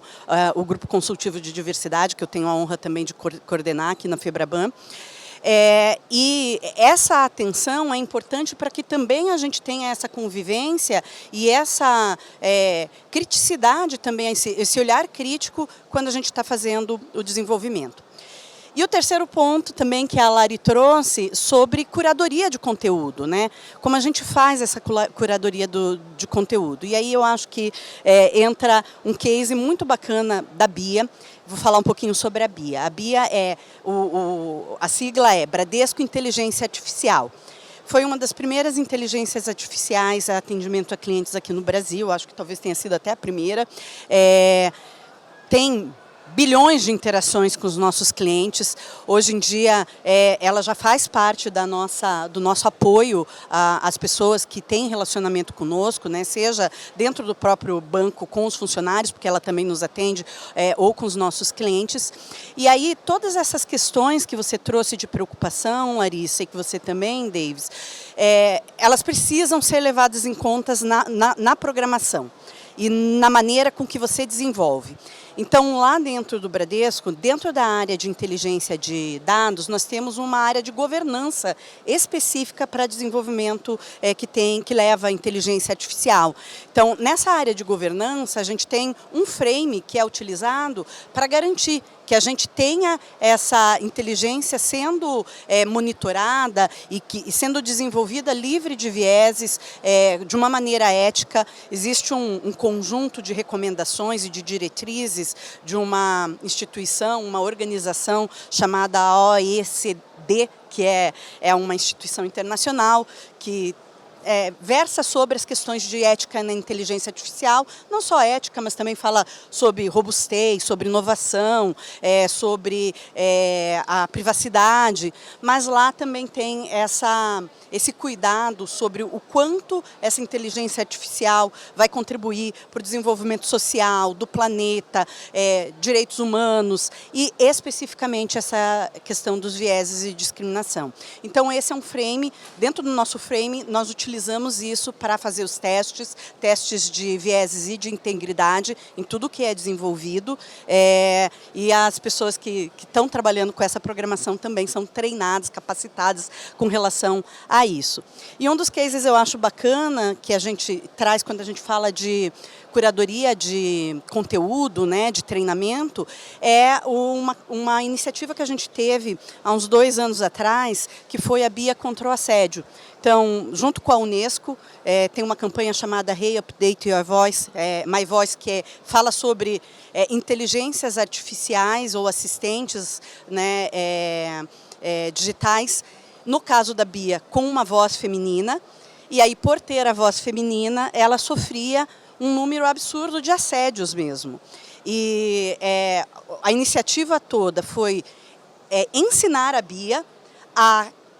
o Grupo Consultivo de Diversidade, que eu tenho a honra também de coordenar aqui na FEBRABAN. E essa atenção é importante para que também a gente tenha essa convivência e essa criticidade também, esse olhar crítico quando a gente está fazendo o desenvolvimento. E o terceiro ponto também que a Lari trouxe sobre curadoria de conteúdo, né? Como a gente faz essa curadoria de conteúdo. E aí eu acho que entra um case muito bacana da BIA. Vou falar um pouquinho sobre a BIA. A BIA a sigla é Bradesco Inteligência Artificial. Foi uma das primeiras inteligências artificiais a atendimento a clientes aqui no Brasil, acho que talvez tenha sido até a primeira. Tem bilhões de interações com os nossos clientes. Hoje em dia, ela já faz parte do nosso apoio às pessoas que têm relacionamento conosco, né? Seja dentro do próprio banco com os funcionários, porque ela também nos atende, ou com os nossos clientes. E aí, todas essas questões que você trouxe de preocupação, Larissa, e que você também, Davis, elas precisam ser levadas em conta na programação e na maneira com que você desenvolve. Então, lá dentro do Bradesco, dentro da área de inteligência de dados, nós temos uma área de governança específica para desenvolvimento que leva a inteligência artificial. Então, nessa área de governança, a gente tem um frame que é utilizado para garantir que a gente tenha essa inteligência sendo monitorada e sendo desenvolvida livre de vieses, de uma maneira ética. Existe um conjunto de recomendações e de diretrizes de uma instituição, uma organização chamada OECD, que é uma instituição internacional que versa sobre as questões de ética na inteligência artificial, não só ética, mas também fala sobre robustez, sobre inovação, sobre a privacidade, mas lá também tem esse cuidado sobre o quanto essa inteligência artificial vai contribuir para o desenvolvimento social, do planeta, direitos humanos e especificamente essa questão dos vieses e discriminação. Então esse é um frame, dentro do nosso frame nós utilizamos isso para fazer os testes de vieses e de integridade em tudo que é desenvolvido, e as pessoas que estão trabalhando com essa programação também são treinadas, capacitadas com relação a isso. E um dos cases eu acho bacana que a gente traz quando a gente fala de curadoria de conteúdo, né, de treinamento, é uma iniciativa que a gente teve há uns 2 anos atrás, que foi a BIA contra o assédio. Então, junto com a Unesco, tem uma campanha chamada Hey Update Your Voice, My Voice, que fala sobre inteligências artificiais ou assistentes, né, digitais, no caso da BIA, com uma voz feminina, e aí, por ter a voz feminina, ela sofria um número absurdo de assédios mesmo. E a iniciativa toda foi ensinar a BIA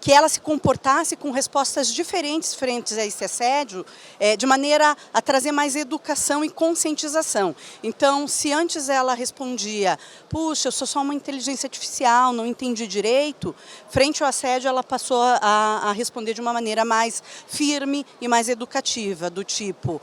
que ela se comportasse com respostas diferentes frente a esse assédio, de maneira a trazer mais educação e conscientização. Então, se antes ela respondia, puxa, eu sou só uma inteligência artificial, não entendi direito, frente ao assédio ela passou a responder de uma maneira mais firme e mais educativa, do tipo,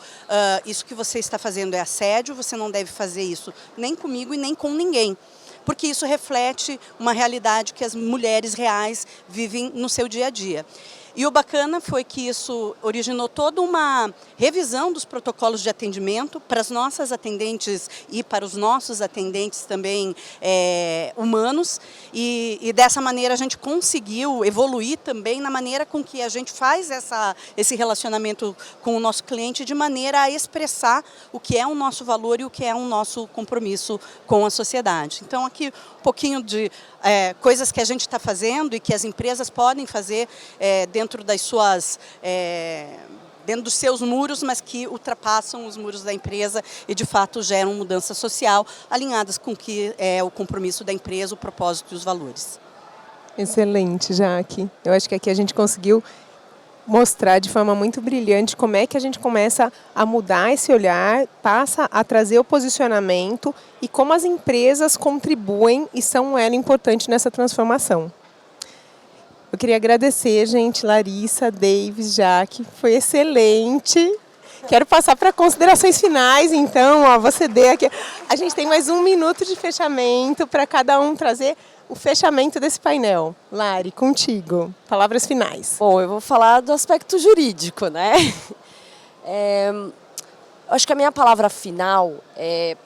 isso que você está fazendo é assédio, você não deve fazer isso nem comigo e nem com ninguém. Porque isso reflete uma realidade que as mulheres reais vivem no seu dia a dia. E o bacana foi que isso originou toda uma revisão dos protocolos de atendimento para as nossas atendentes e para os nossos atendentes também humanos. E dessa maneira a gente conseguiu evoluir também na maneira com que a gente faz esse relacionamento com o nosso cliente de maneira a expressar o que é o nosso valor e o que é o nosso compromisso com a sociedade. Então aqui um pouquinho de coisas que a gente está fazendo e que as empresas podem fazer dentro das suas, dentro dos seus muros, mas que ultrapassam os muros da empresa e de fato geram mudança social, alinhadas com o que é o compromisso da empresa, o propósito e os valores. Excelente, Jaque. Eu acho que aqui a gente conseguiu mostrar de forma muito brilhante como é que a gente começa a mudar esse olhar, passa a trazer o posicionamento e como as empresas contribuem e são um elo importante nessa transformação. Eu queria agradecer, gente, Larissa, Davis, Jaque, foi excelente. Quero passar para considerações finais, então, ó, você dê aqui. A gente tem mais 1 minuto de fechamento para cada um trazer o fechamento desse painel. Lari, contigo. Palavras finais. Bom, eu vou falar do aspecto jurídico, né? Acho que a minha palavra final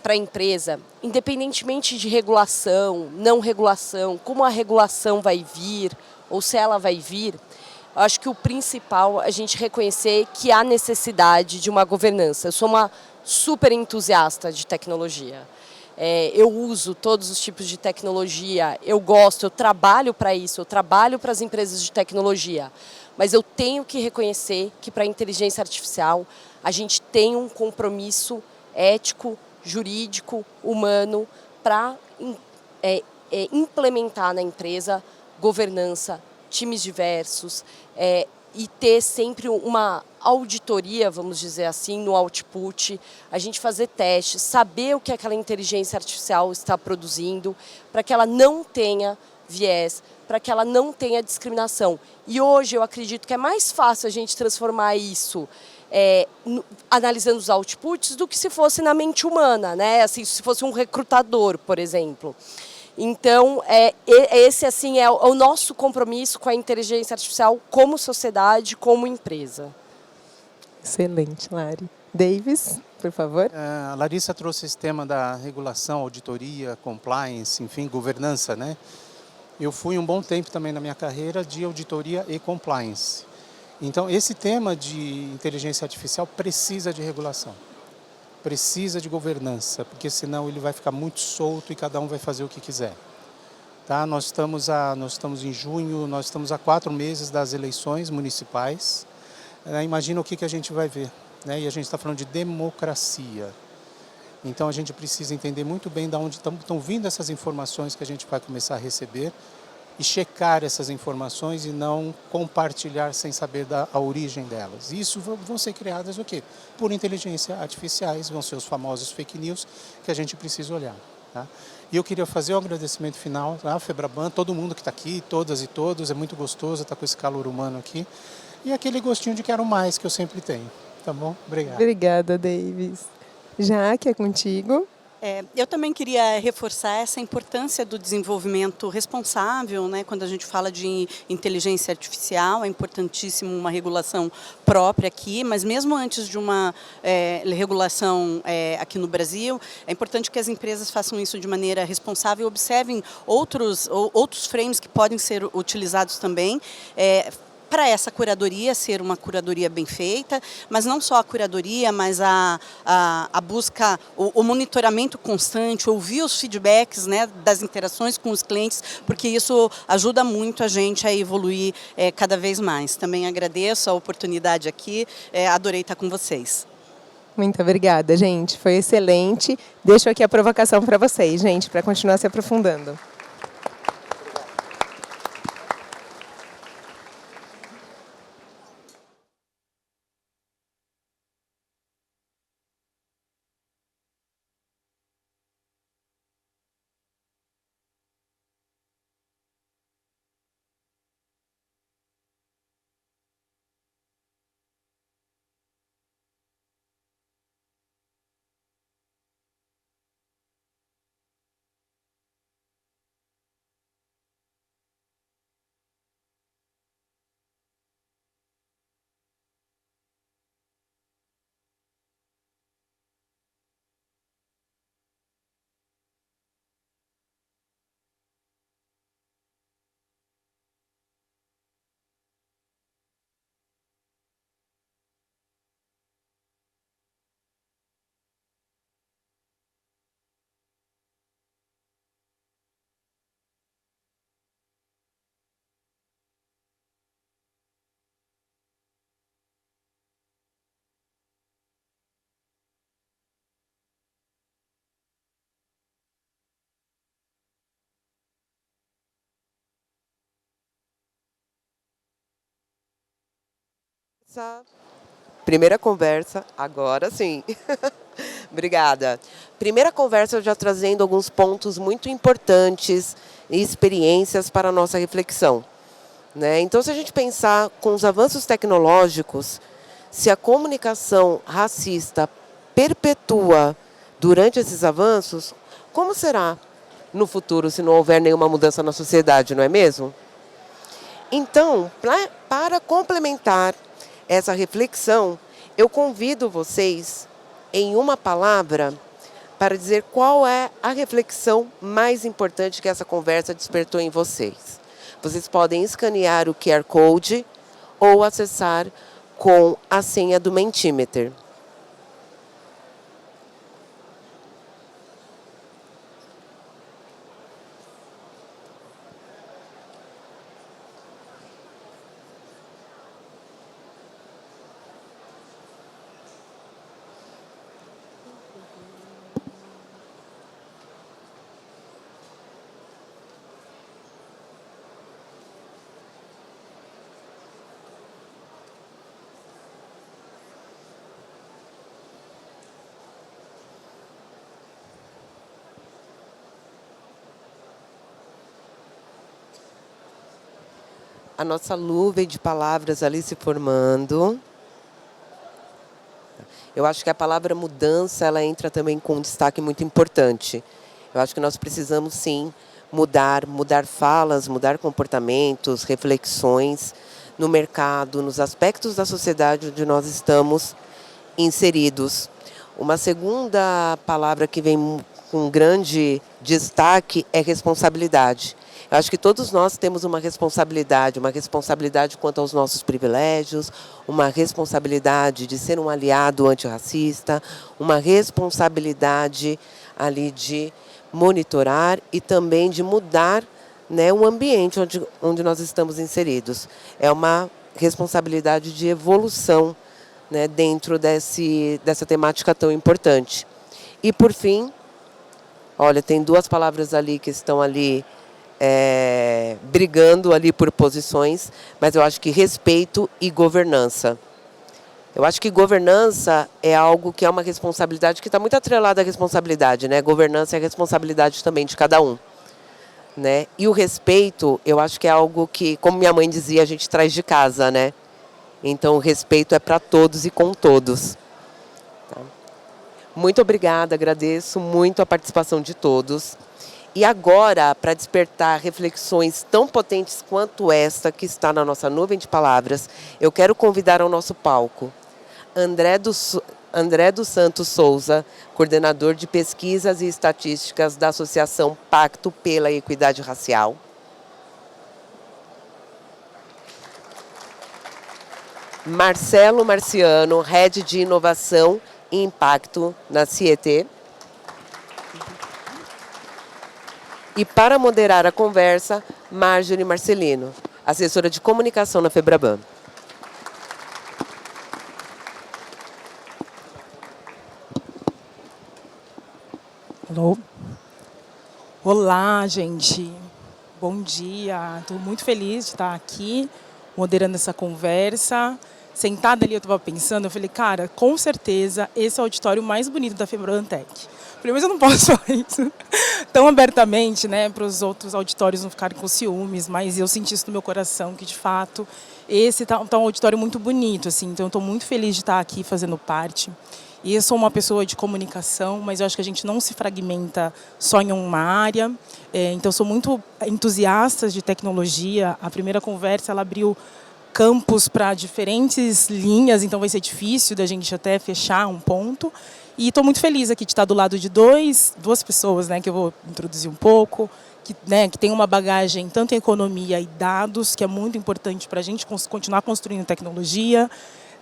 para a empresa, independentemente de regulação, não regulação, como a regulação vai vir, ou se ela vai vir, acho que o principal é a gente reconhecer que há necessidade de uma governança. Eu sou uma super entusiasta de tecnologia. Eu uso todos os tipos de tecnologia, eu gosto, eu trabalho para isso, eu trabalho para as empresas de tecnologia. Mas eu tenho que reconhecer que para a inteligência artificial a gente tem um compromisso ético, jurídico, humano para implementar na empresa governança, times diversos, e ter sempre uma auditoria, vamos dizer assim, no output, a gente fazer testes, saber o que aquela inteligência artificial está produzindo, para que ela não tenha viés, para que ela não tenha discriminação. E hoje eu acredito que é mais fácil a gente transformar isso analisando os outputs do que se fosse na mente humana, né? Assim, se fosse um recrutador, por exemplo. Então, esse assim, é o nosso compromisso com a inteligência artificial como sociedade, como empresa. Excelente, Lari. Davis, por favor. A Larissa trouxe esse tema da regulação, auditoria, compliance, enfim, governança, né? Eu fui um bom tempo também na minha carreira de auditoria e compliance. Então, esse tema de inteligência artificial precisa de regulação. Precisa de governança, porque senão ele vai ficar muito solto e cada um vai fazer o que quiser. Tá? Nós estamos em junho, nós estamos a 4 meses das eleições municipais. Imagina o que a gente vai ver, né? E a gente está falando de democracia. Então a gente precisa entender muito bem de onde estão vindo essas informações que a gente vai começar a receber e checar essas informações e não compartilhar sem saber a origem delas. Isso vão ser criadas o quê? Por inteligência artificiais, vão ser os famosos fake news que a gente precisa olhar. Tá? E eu queria fazer um agradecimento final à Febraban, todo mundo que está aqui, todas e todos, é muito gostoso estar com esse calor humano aqui. E aquele gostinho de quero mais que eu sempre tenho. Tá bom? Obrigado. Obrigada, Davis. Jaque, é contigo. Eu também queria reforçar essa importância do desenvolvimento responsável, né? Quando a gente fala de inteligência artificial, é importantíssimo uma regulação própria aqui, mas mesmo antes de uma regulação aqui no Brasil, é importante que as empresas façam isso de maneira responsável e observem outros frames que podem ser utilizados também, para essa curadoria ser uma curadoria bem feita, mas não só a curadoria, mas a busca, o monitoramento constante, ouvir os feedbacks, né, das interações com os clientes, porque isso ajuda muito a gente a evoluir cada vez mais. Também agradeço a oportunidade aqui, adorei estar com vocês. Muito obrigada, gente. Foi excelente. Deixo aqui a provocação para vocês, gente, para continuar se aprofundando. nossa primeira conversa, agora sim. Obrigada. Primeira conversa já trazendo alguns pontos muito importantes e experiências para a nossa reflexão, né? Então, se a gente pensar com os avanços tecnológicos, se a comunicação racista perpetua durante esses avanços, como será no futuro se não houver nenhuma mudança na sociedade, não é mesmo? Então, para complementar essa reflexão, eu convido vocês, em uma palavra, para dizer qual é a reflexão mais importante que essa conversa despertou em vocês. Vocês podem escanear o QR Code ou acessar com a senha do Mentimeter. A nossa nuvem de palavras ali se formando. Eu acho que a palavra mudança, ela entra também com um destaque muito importante. Eu acho que nós precisamos, sim, mudar falas, mudar comportamentos, reflexões no mercado, nos aspectos da sociedade onde nós estamos inseridos. Uma segunda palavra que vem com grande destaque é responsabilidade. Eu acho que todos nós temos uma responsabilidade quanto aos nossos privilégios, uma responsabilidade de ser um aliado antirracista, uma responsabilidade ali de monitorar e também de mudar, né, o ambiente onde nós estamos inseridos. É uma responsabilidade de evolução, né, dentro dessa temática tão importante. E, por fim, olha, tem duas palavras ali que estão ali brigando ali por posições, mas eu acho que respeito e governança. Eu acho que governança é algo que é uma responsabilidade que está muito atrelada à responsabilidade, né? Governança é a responsabilidade também de cada um, né? E o respeito, eu acho que é algo que, como minha mãe dizia, a gente traz de casa, né? Então, o respeito é para todos e com todos. Tá? Muito obrigada, agradeço muito a participação de todos. E agora, para despertar reflexões tão potentes quanto esta que está na nossa nuvem de palavras, eu quero convidar ao nosso palco André dos Santos Souza, coordenador de pesquisas e estatísticas da Associação Pacto pela Equidade Racial. Marcelo Marciano, Head de Inovação e Impacto na CIET. E para moderar a conversa, Marjorie Marcelino, assessora de comunicação na Febraban. Alô? Olá, gente. Bom dia. Estou muito feliz de estar aqui, moderando essa conversa. Sentada ali, eu estava pensando, eu falei, cara, com certeza esse é o auditório mais bonito da Febrantec. Falei, mas eu não posso falar isso tão abertamente, né, para os outros auditórios não ficarem com ciúmes, mas eu senti isso no meu coração, que de fato esse tá um auditório muito bonito, assim, então eu estou muito feliz de estar aqui fazendo parte. E eu sou uma pessoa de comunicação, mas eu acho que a gente não se fragmenta só em uma área. Então, eu sou muito entusiasta de tecnologia. A primeira conversa, ela abriu campos para diferentes linhas, então vai ser difícil da gente até fechar um ponto. E estou muito feliz aqui de estar do lado de duas pessoas, né, que eu vou introduzir um pouco, que tem uma bagagem tanto em economia e dados, que é muito importante para a gente continuar construindo tecnologia,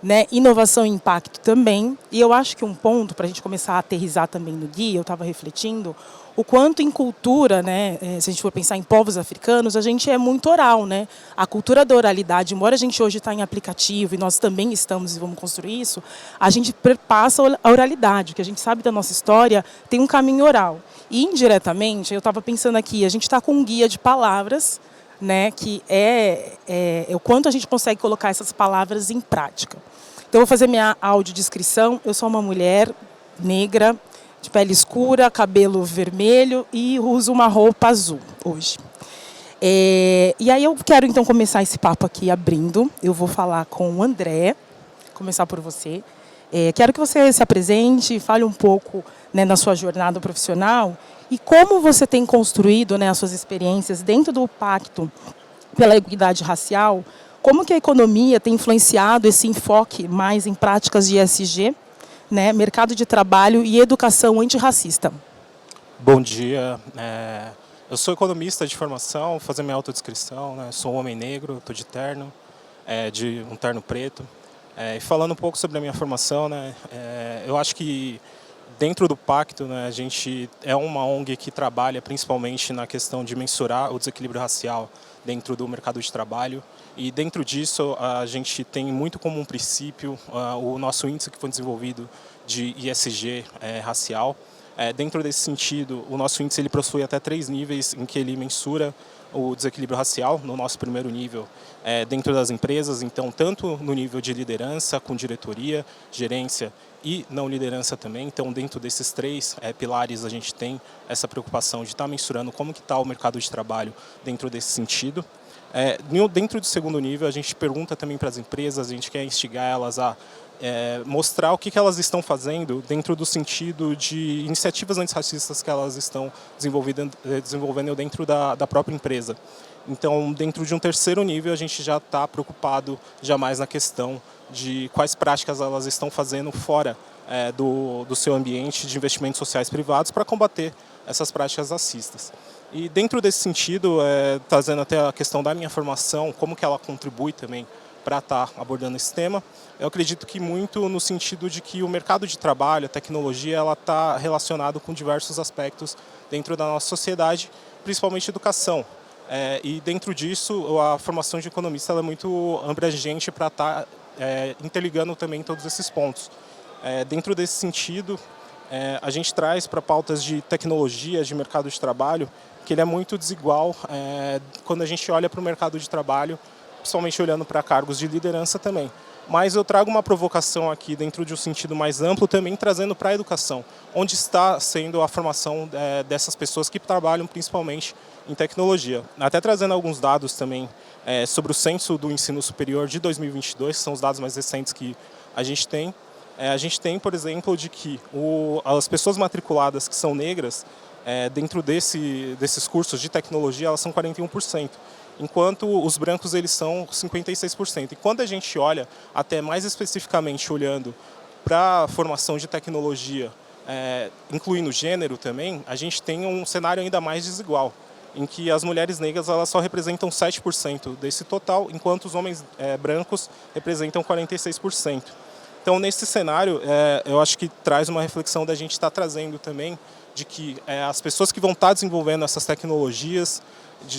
né, inovação e impacto também. E eu acho que um ponto para a gente começar a aterrissar também no guia, eu estava refletindo, o quanto em cultura, né, se a gente for pensar em povos africanos, a gente é muito oral, né? A cultura da oralidade, embora a gente hoje está em aplicativo e nós também estamos e vamos construir isso, a gente perpassa a oralidade, o que a gente sabe da nossa história tem um caminho oral. E indiretamente, eu estava pensando aqui, a gente está com um guia de palavras, né, que é o quanto a gente consegue colocar essas palavras em prática. Então, eu vou fazer minha audiodescrição. Eu sou uma mulher negra, de pele escura, cabelo vermelho e uso uma roupa azul hoje. E aí eu quero, então, começar esse papo aqui abrindo. Eu vou falar com o André, começar por você. Quero que você se apresente, fale um pouco, né, na sua jornada profissional e como você tem construído, né, as suas experiências dentro do Pacto pela Equidade Racial, como que a economia tem influenciado esse enfoque mais em práticas de ESG, né, mercado de trabalho e educação antirracista. Bom dia, eu sou economista de formação, vou fazer minha autodescrição, né, sou um homem negro, estou de terno, de um terno preto. E falando um pouco sobre a minha formação, né, eu acho que dentro do Pacto, né, a gente é uma ONG que trabalha principalmente na questão de mensurar o desequilíbrio racial dentro do mercado de trabalho. E dentro disso, a gente tem muito como um princípio o nosso índice que foi desenvolvido de ESG racial. Dentro desse sentido, o nosso índice ele possui até 3 níveis em que ele mensura o desequilíbrio racial. No nosso primeiro nível, dentro das empresas, então tanto no nível de liderança, com diretoria, gerência e não liderança também. Então, dentro desses 3 pilares, a gente tem essa preocupação de estar mensurando como que está o mercado de trabalho dentro desse sentido. Dentro do segundo nível, a gente pergunta também para as empresas, a gente quer instigar elas a mostrar o que elas estão fazendo dentro do sentido de iniciativas antirracistas que elas estão desenvolvendo dentro da própria empresa. Então, dentro de um terceiro nível, a gente já está preocupado mais na questão de quais práticas elas estão fazendo fora do seu ambiente de investimentos sociais privados para combater essas práticas racistas. E dentro desse sentido, trazendo até a questão da minha formação, como que ela contribui também para estar abordando esse tema, eu acredito que muito no sentido de que o mercado de trabalho, a tecnologia, ela está relacionado com diversos aspectos dentro da nossa sociedade, principalmente educação. E dentro disso, a formação de economista ela é muito abrangente para estar interligando também todos esses pontos. Dentro desse sentido, a gente traz para pautas de tecnologia, de mercado de trabalho, que ele é muito desigual quando a gente olha para o mercado de trabalho, principalmente olhando para cargos de liderança também. Mas eu trago uma provocação aqui dentro de um sentido mais amplo, também trazendo para a educação, onde está sendo a formação dessas pessoas que trabalham principalmente em tecnologia. Até trazendo alguns dados também sobre o censo do ensino superior de 2022, que são os dados mais recentes que a gente tem. A gente tem, por exemplo, de que as pessoas matriculadas que são negras, dentro desses cursos de tecnologia, elas são 41%. Enquanto os brancos eles são 56%. E quando a gente olha, até mais especificamente olhando para a formação de tecnologia, incluindo gênero também, a gente tem um cenário ainda mais desigual, em que as mulheres negras elas só representam 7% desse total, enquanto os homens brancos representam 46%. Então, nesse cenário, eu acho que traz uma reflexão da gente estar trazendo também de que as pessoas que vão estar desenvolvendo essas tecnologias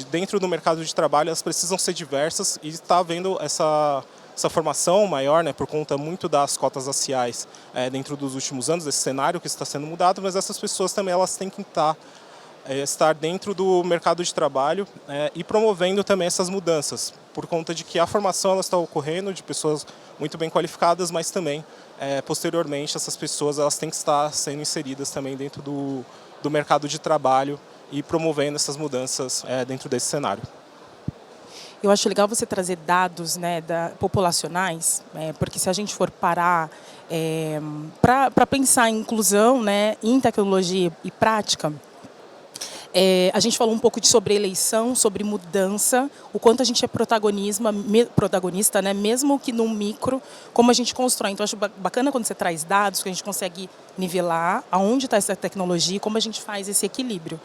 dentro do mercado de trabalho, elas precisam ser diversas e está havendo essa formação maior, né, por conta muito das cotas raciais dentro dos últimos anos, desse cenário que está sendo mudado, mas essas pessoas também elas têm que estar dentro do mercado de trabalho e promovendo também essas mudanças, por conta de que a formação ela está ocorrendo de pessoas muito bem qualificadas, mas também, posteriormente, essas pessoas elas têm que estar sendo inseridas também dentro do mercado de trabalho e promovendo essas mudanças dentro desse cenário. Eu acho legal você trazer dados, né, populacionais, porque se a gente for parar para pensar em inclusão, né, em tecnologia e prática, a gente falou um pouco sobre eleição, sobre mudança, o quanto a gente é protagonista, né, mesmo que no micro, como a gente constrói. Então, eu acho bacana quando você traz dados, que a gente consegue nivelar aonde está essa tecnologia e como a gente faz esse equilíbrio.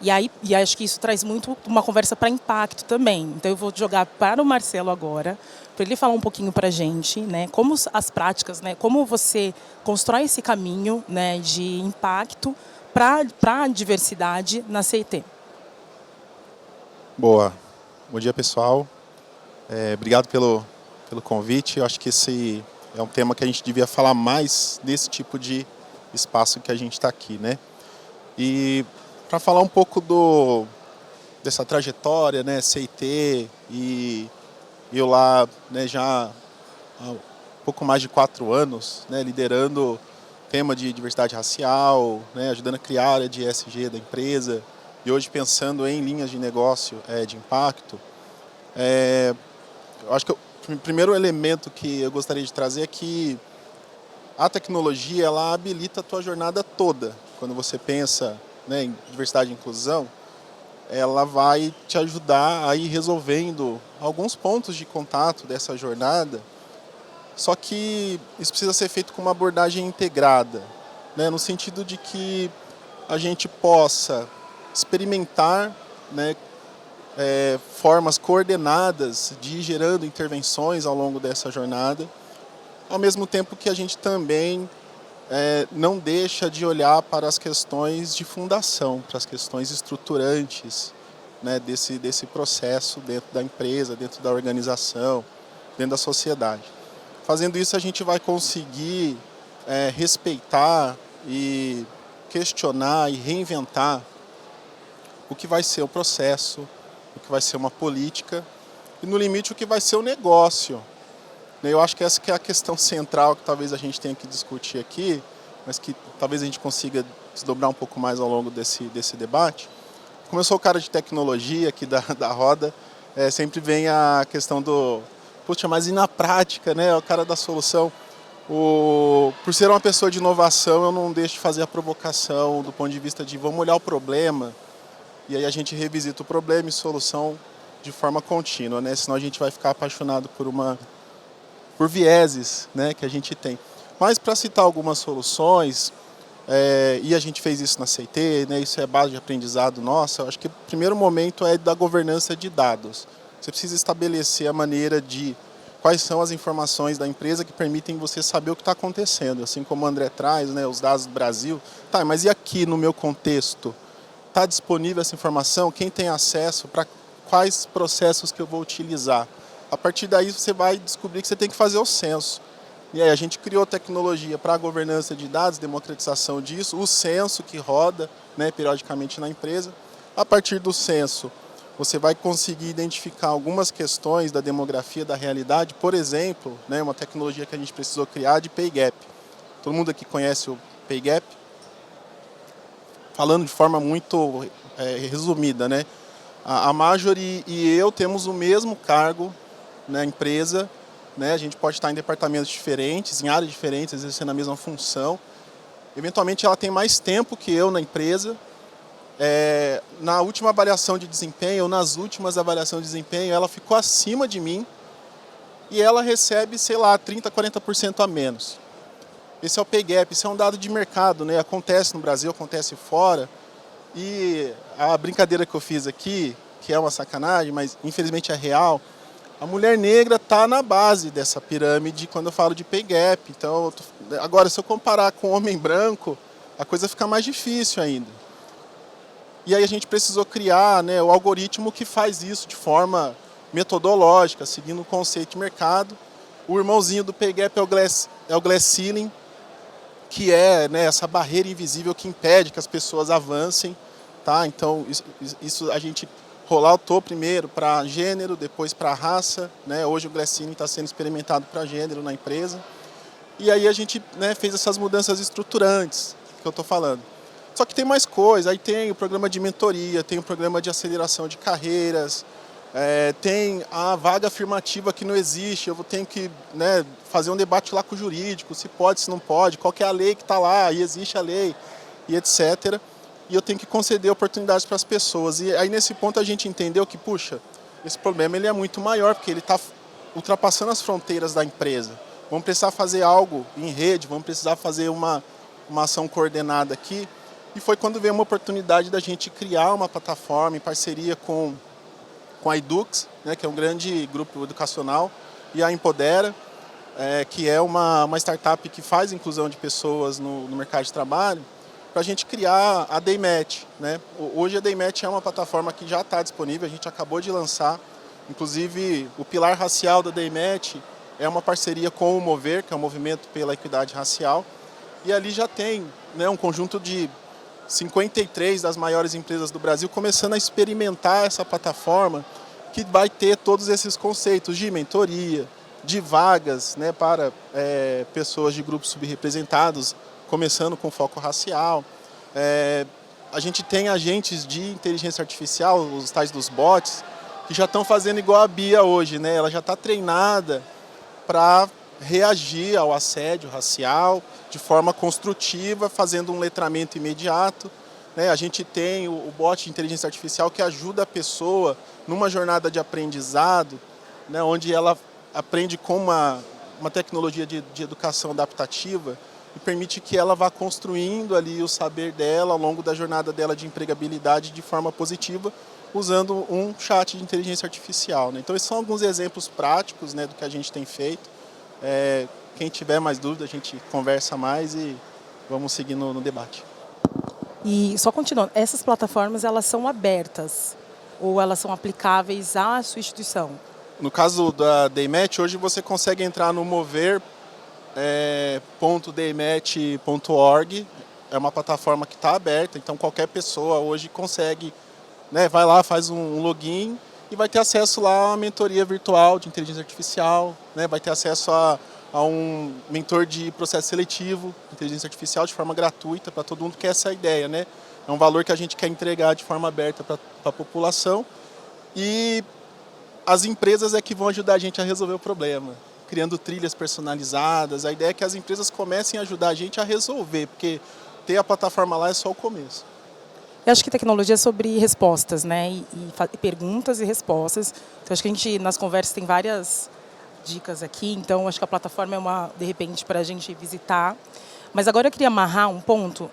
E acho que isso traz muito uma conversa para impacto também. Então, eu vou jogar para o Marcelo agora, para ele falar um pouquinho para a gente, né, como as práticas, né, como você constrói esse caminho, né, de impacto para a diversidade na CIT. Boa. Bom dia, pessoal. Obrigado pelo convite. Eu acho que esse é um tema que a gente devia falar mais desse tipo de espaço que a gente está aqui, né? E para falar um pouco dessa trajetória, né, CIT, e eu lá, né, já há pouco mais de 4 anos, né, liderando tema de diversidade racial, né, ajudando a criar a área de ESG da empresa, e hoje pensando em linhas de negócio de impacto. Eu acho que o primeiro elemento que eu gostaria de trazer é que a tecnologia ela habilita a tua jornada toda. Quando você pensa, né, em diversidade e inclusão, ela vai te ajudar a ir resolvendo alguns pontos de contato dessa jornada, só que isso precisa ser feito com uma abordagem integrada, né, no sentido de que a gente possa experimentar, né, formas coordenadas de ir gerando intervenções ao longo dessa jornada, ao mesmo tempo que a gente também não deixa de olhar para as questões de fundação, para as questões estruturantes, né, desse processo dentro da empresa, dentro da organização, dentro da sociedade. Fazendo isso, a gente vai conseguir respeitar e questionar e reinventar o que vai ser o processo, o que vai ser uma política e, no limite, o que vai ser o negócio. Eu acho que essa que é a questão central que talvez a gente tenha que discutir aqui, mas que talvez a gente consiga desdobrar um pouco mais ao longo desse debate. Como eu sou o cara de tecnologia aqui da roda, sempre vem a questão do, puxa, mas e na prática, né? O cara da solução. Por ser uma pessoa de inovação, eu não deixo de fazer a provocação do ponto de vista de vamos olhar o problema e aí a gente revisita o problema e solução de forma contínua, né? Senão a gente vai ficar apaixonado por vieses, né, que a gente tem. Mas para citar algumas soluções, e a gente fez isso na CIT, né, isso é base de aprendizado nossa, eu acho que o primeiro momento é da governança de dados. Você precisa estabelecer a maneira de quais são as informações da empresa que permitem você saber o que está acontecendo. Assim como o André traz, né, os dados do Brasil. Tá, mas e aqui no meu contexto? Está disponível essa informação? Quem tem acesso? Para quais processos que eu vou utilizar? A partir daí você vai descobrir que você tem que fazer o censo. E aí a gente criou tecnologia para a governança de dados, democratização disso, o censo que roda, né, periodicamente na empresa. A partir do censo, você vai conseguir identificar algumas questões da demografia, da realidade. Por exemplo, né, uma tecnologia que a gente precisou criar de Pay Gap. Todo mundo aqui conhece o Pay Gap? Falando de forma muito resumida, né? A Marjorie e eu temos o mesmo cargo na empresa, né? A gente pode estar em departamentos diferentes, em áreas diferentes, exercendo a mesma função. Eventualmente ela tem mais tempo que eu na empresa. Na última avaliação de desempenho, ou nas últimas avaliações de desempenho, ela ficou acima de mim e ela recebe, sei lá, 30%, 40% a menos. Esse é o Pay Gap, isso é um dado de mercado, né? Acontece no Brasil, acontece fora. E a brincadeira que eu fiz aqui, que é uma sacanagem, mas infelizmente é real, a mulher negra está na base dessa pirâmide quando eu falo de Pay Gap. Então, agora, se eu comparar com o homem branco, a coisa fica mais difícil ainda. E aí a gente precisou criar, né, o algoritmo que faz isso de forma metodológica, seguindo o conceito de mercado. O irmãozinho do Pay Gap é o Glass Ceiling, que é, né, essa barreira invisível que impede que as pessoas avancem. Tá? Então, isso a gente rolloutou primeiro para gênero, depois para raça. Né? Hoje o Glass Ceiling está sendo experimentado para gênero na empresa. E aí a gente, né, fez essas mudanças estruturantes que eu estou falando. Só que tem mais coisa, aí tem o programa de mentoria, tem o programa de aceleração de carreiras, tem a vaga afirmativa que não existe, eu tenho que, né, fazer um debate lá com o jurídico, se pode, se não pode, qual que é a lei que está lá, e existe a lei, e etc. E eu tenho que conceder oportunidades para as pessoas. E aí nesse ponto a gente entendeu que, puxa, esse problema ele é muito maior, porque ele está ultrapassando as fronteiras da empresa. Vamos precisar fazer algo em rede, vamos precisar fazer uma ação coordenada aqui. E foi quando veio uma oportunidade da gente criar uma plataforma em parceria com a Edux, né, que é um grande grupo educacional, e a Empodera, que é uma startup que faz inclusão de pessoas no mercado de trabalho, para a gente criar a Daymatch. Né? Hoje a Daymatch é uma plataforma que já está disponível, a gente acabou de lançar. Inclusive, o pilar racial da Daymatch é uma parceria com o Mover, que é o Movimento pela Equidade Racial, e ali já tem, né, um conjunto de 53 das maiores empresas do Brasil começando a experimentar essa plataforma que vai ter todos esses conceitos de mentoria, de vagas, né, para pessoas de grupos subrepresentados, começando com foco racial. A gente tem agentes de inteligência artificial, os tais dos bots, que já estão fazendo igual a Bia hoje, né? Ela já está treinada para reagir ao assédio racial de forma construtiva, fazendo um letramento imediato, né? A gente tem o bot de inteligência artificial que ajuda a pessoa numa jornada de aprendizado, né? Onde ela aprende com uma tecnologia de educação adaptativa e permite que ela vá construindo ali o saber dela ao longo da jornada dela de empregabilidade de forma positiva, usando um chat de inteligência artificial, né? Então, esses são alguns exemplos práticos, né, do que a gente tem feito. Quem tiver mais dúvida, a gente conversa mais e vamos seguir no debate. E só continuando, essas plataformas elas são abertas ou elas são aplicáveis à sua instituição? No caso da DayMatch, hoje você consegue entrar no mover.daymatch.org, é uma plataforma que está aberta, então qualquer pessoa hoje consegue, né, vai lá, faz um login e vai ter acesso lá a uma mentoria virtual de inteligência artificial, né, vai ter acesso a um mentor de processo seletivo de inteligência artificial de forma gratuita para todo mundo, que é essa ideia, né? É um valor que a gente quer entregar de forma aberta para a população e as empresas é que vão ajudar a gente a resolver o problema, criando trilhas personalizadas. A ideia é que as empresas comecem a ajudar a gente a resolver, porque ter a plataforma lá é só o começo. Eu acho que tecnologia é sobre respostas, né? E perguntas e respostas. Então, acho que a gente, nas conversas, tem várias dicas aqui. Então, acho que a plataforma é de repente, para a gente visitar. Mas agora eu queria amarrar um ponto.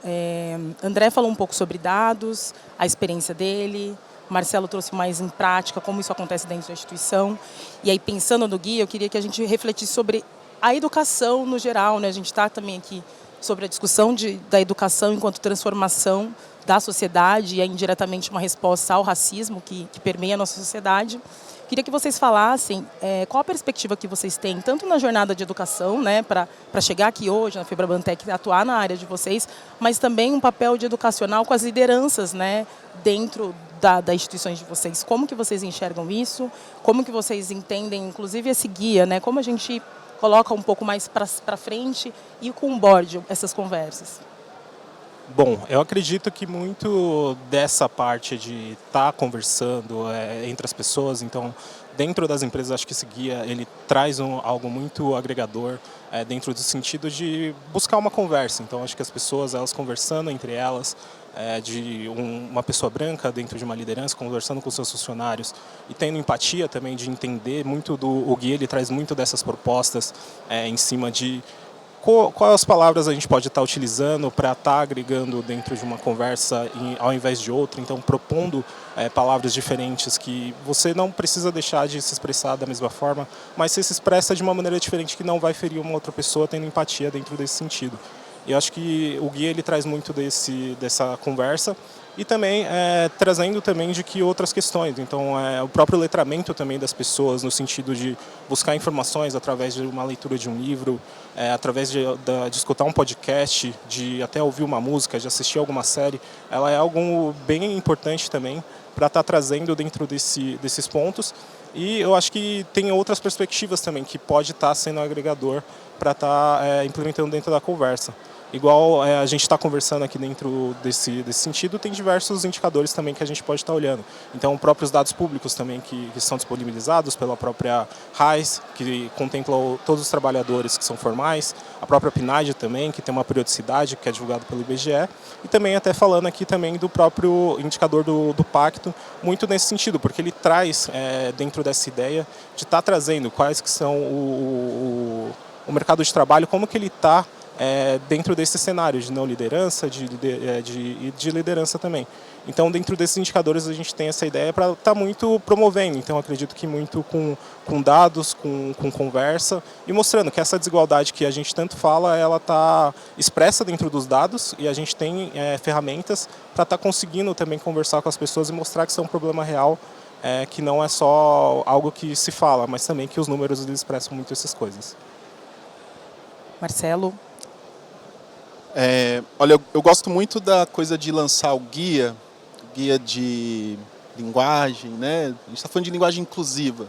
André falou um pouco sobre dados, a experiência dele. Marcelo trouxe mais em prática como isso acontece dentro da instituição. E aí, pensando no guia, eu queria que a gente refletisse sobre a educação no geral, né? A gente está também aqui sobre a discussão da educação enquanto transformação da sociedade e é indiretamente uma resposta ao racismo que permeia a nossa sociedade. Queria que vocês falassem qual a perspectiva que vocês têm, tanto na jornada de educação, né, para chegar aqui hoje na Febrabantec e atuar na área de vocês, mas também um papel de educacional com as lideranças, né, dentro das instituições de vocês. Como que vocês enxergam isso? Como que vocês entendem, inclusive, esse guia, né? Como a gente coloca um pouco mais para frente e com o board essas conversas? Bom, eu acredito que muito dessa parte de estar conversando entre as pessoas, então dentro das empresas acho que esse guia ele traz algo muito agregador dentro do sentido de buscar uma conversa. Então acho que as pessoas elas conversando entre elas, uma pessoa branca dentro de uma liderança, conversando com seus funcionários e tendo empatia também de entender muito o guia, ele traz muito dessas propostas em cima de quais as palavras a gente pode estar utilizando para estar agregando dentro de uma conversa ao invés de outra, então propondo palavras diferentes que você não precisa deixar de se expressar da mesma forma, mas você se expressa de uma maneira diferente que não vai ferir uma outra pessoa, tendo empatia dentro desse sentido. E eu acho que o guia ele traz muito dessa conversa e também trazendo também de que outras questões. Então, o próprio letramento também das pessoas no sentido de buscar informações através de uma leitura de um livro, através de escutar um podcast, de até ouvir uma música, de assistir alguma série, ela é algo bem importante também para estar trazendo dentro desses pontos. E eu acho que tem outras perspectivas também que pode estar sendo agregador para estar implementando dentro da conversa. Igual a gente está conversando aqui dentro desse sentido, tem diversos indicadores também que a gente pode estar olhando. Então, próprios dados públicos também que são disponibilizados pela própria RAIS, que contempla todos os trabalhadores que são formais, a própria PNAD também, que tem uma periodicidade que é divulgado pelo IBGE, e também até falando aqui também do próprio indicador do pacto, muito nesse sentido, porque ele traz dentro dessa ideia de estar trazendo quais que são o mercado de trabalho, como que ele está dentro desse cenário de não liderança, de liderança também. Então, dentro desses indicadores, a gente tem essa ideia para estar muito promovendo. Então, acredito que muito com dados, com conversa e mostrando que essa desigualdade que a gente tanto fala, ela está expressa dentro dos dados e a gente tem ferramentas para estar conseguindo também conversar com as pessoas e mostrar que isso é um problema real, que não é só algo que se fala, mas também que os números eles expressam muito essas coisas. Marcelo? Olha, eu gosto muito da coisa de lançar o guia de linguagem, né? A gente está falando de linguagem inclusiva.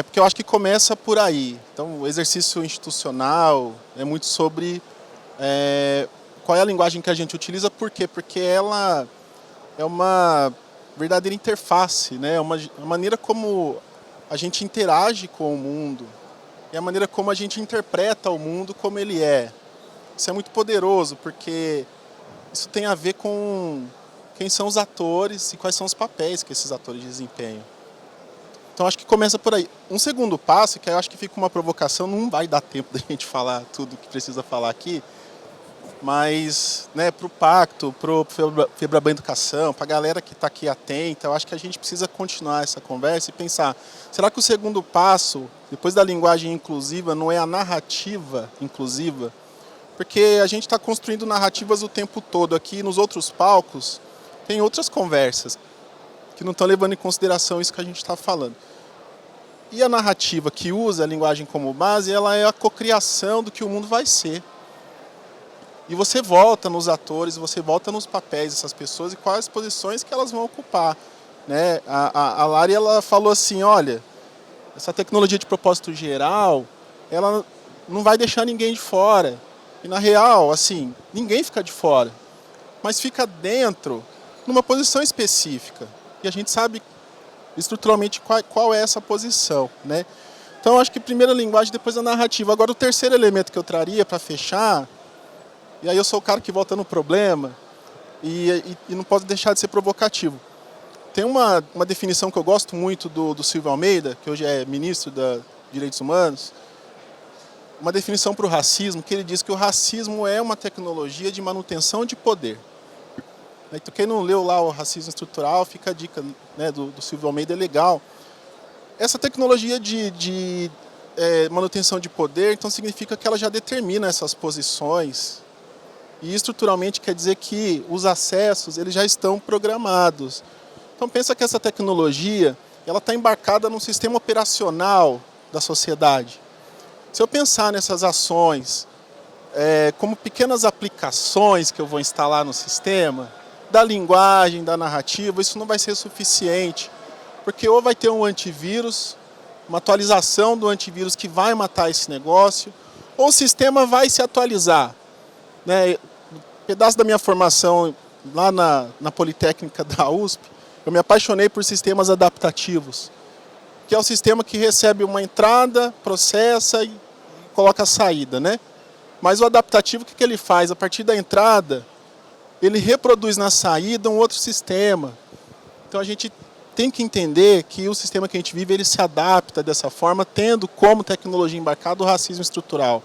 Porque eu acho que começa por aí. Então, o exercício institucional é muito sobre qual é a linguagem que a gente utiliza, por quê? Porque ela é uma verdadeira interface, né? A maneira como a gente interage com o mundo, é a maneira como a gente interpreta o mundo como ele é. Isso é muito poderoso, porque isso tem a ver com quem são os atores e quais são os papéis que esses atores desempenham. Então, acho que começa por aí. Um segundo passo, que eu acho que fica uma provocação, não vai dar tempo da gente falar tudo que precisa falar aqui, mas, né, para o Pacto, para o Febraban Educação, para a galera que está aqui atenta, eu acho que a gente precisa continuar essa conversa e pensar, será que o segundo passo, depois da linguagem inclusiva, não é a narrativa inclusiva? Porque a gente está construindo narrativas o tempo todo aqui, nos outros palcos, tem outras conversas que não estão levando em consideração isso que a gente está falando. E a narrativa que usa a linguagem como base, ela é a cocriação do que o mundo vai ser. E você volta nos atores, você volta nos papéis dessas pessoas e quais posições que elas vão ocupar, né? A Lari, ela falou assim, olha, essa tecnologia de propósito geral, ela não vai deixar ninguém de fora. E na real, assim, ninguém fica de fora, mas fica dentro, numa posição específica. E a gente sabe estruturalmente qual é essa posição, né? Então, acho que primeiro a linguagem, depois a narrativa. Agora, o terceiro elemento que eu traria para fechar, e aí eu sou o cara que volta no problema, e não pode deixar de ser provocativo. Tem uma definição que eu gosto muito do Silvio Almeida, que hoje é ministro dos Direitos Humanos, uma definição para o racismo, que ele diz que o racismo é uma tecnologia de manutenção de poder. Então, quem não leu lá o Racismo Estrutural, fica a dica, né, do Silvio Almeida, é legal. Essa tecnologia de manutenção de poder, então, significa que ela já determina essas posições. E estruturalmente quer dizer que os acessos eles já estão programados. Então, pensa que essa tecnologia ela está embarcada num sistema operacional da sociedade. Se eu pensar nessas ações como pequenas aplicações que eu vou instalar no sistema, da linguagem, da narrativa, isso não vai ser suficiente, porque ou vai ter um antivírus, uma atualização do antivírus que vai matar esse negócio, ou o sistema vai se atualizar. Né? Um pedaço da minha formação lá na Politécnica da USP, eu me apaixonei por sistemas adaptativos, que é o sistema que recebe uma entrada, processa e coloca a saída, né? Mas o adaptativo, o que ele faz? A partir da entrada, ele reproduz na saída um outro sistema. Então a gente tem que entender que o sistema que a gente vive, ele se adapta dessa forma, tendo como tecnologia embarcada o racismo estrutural.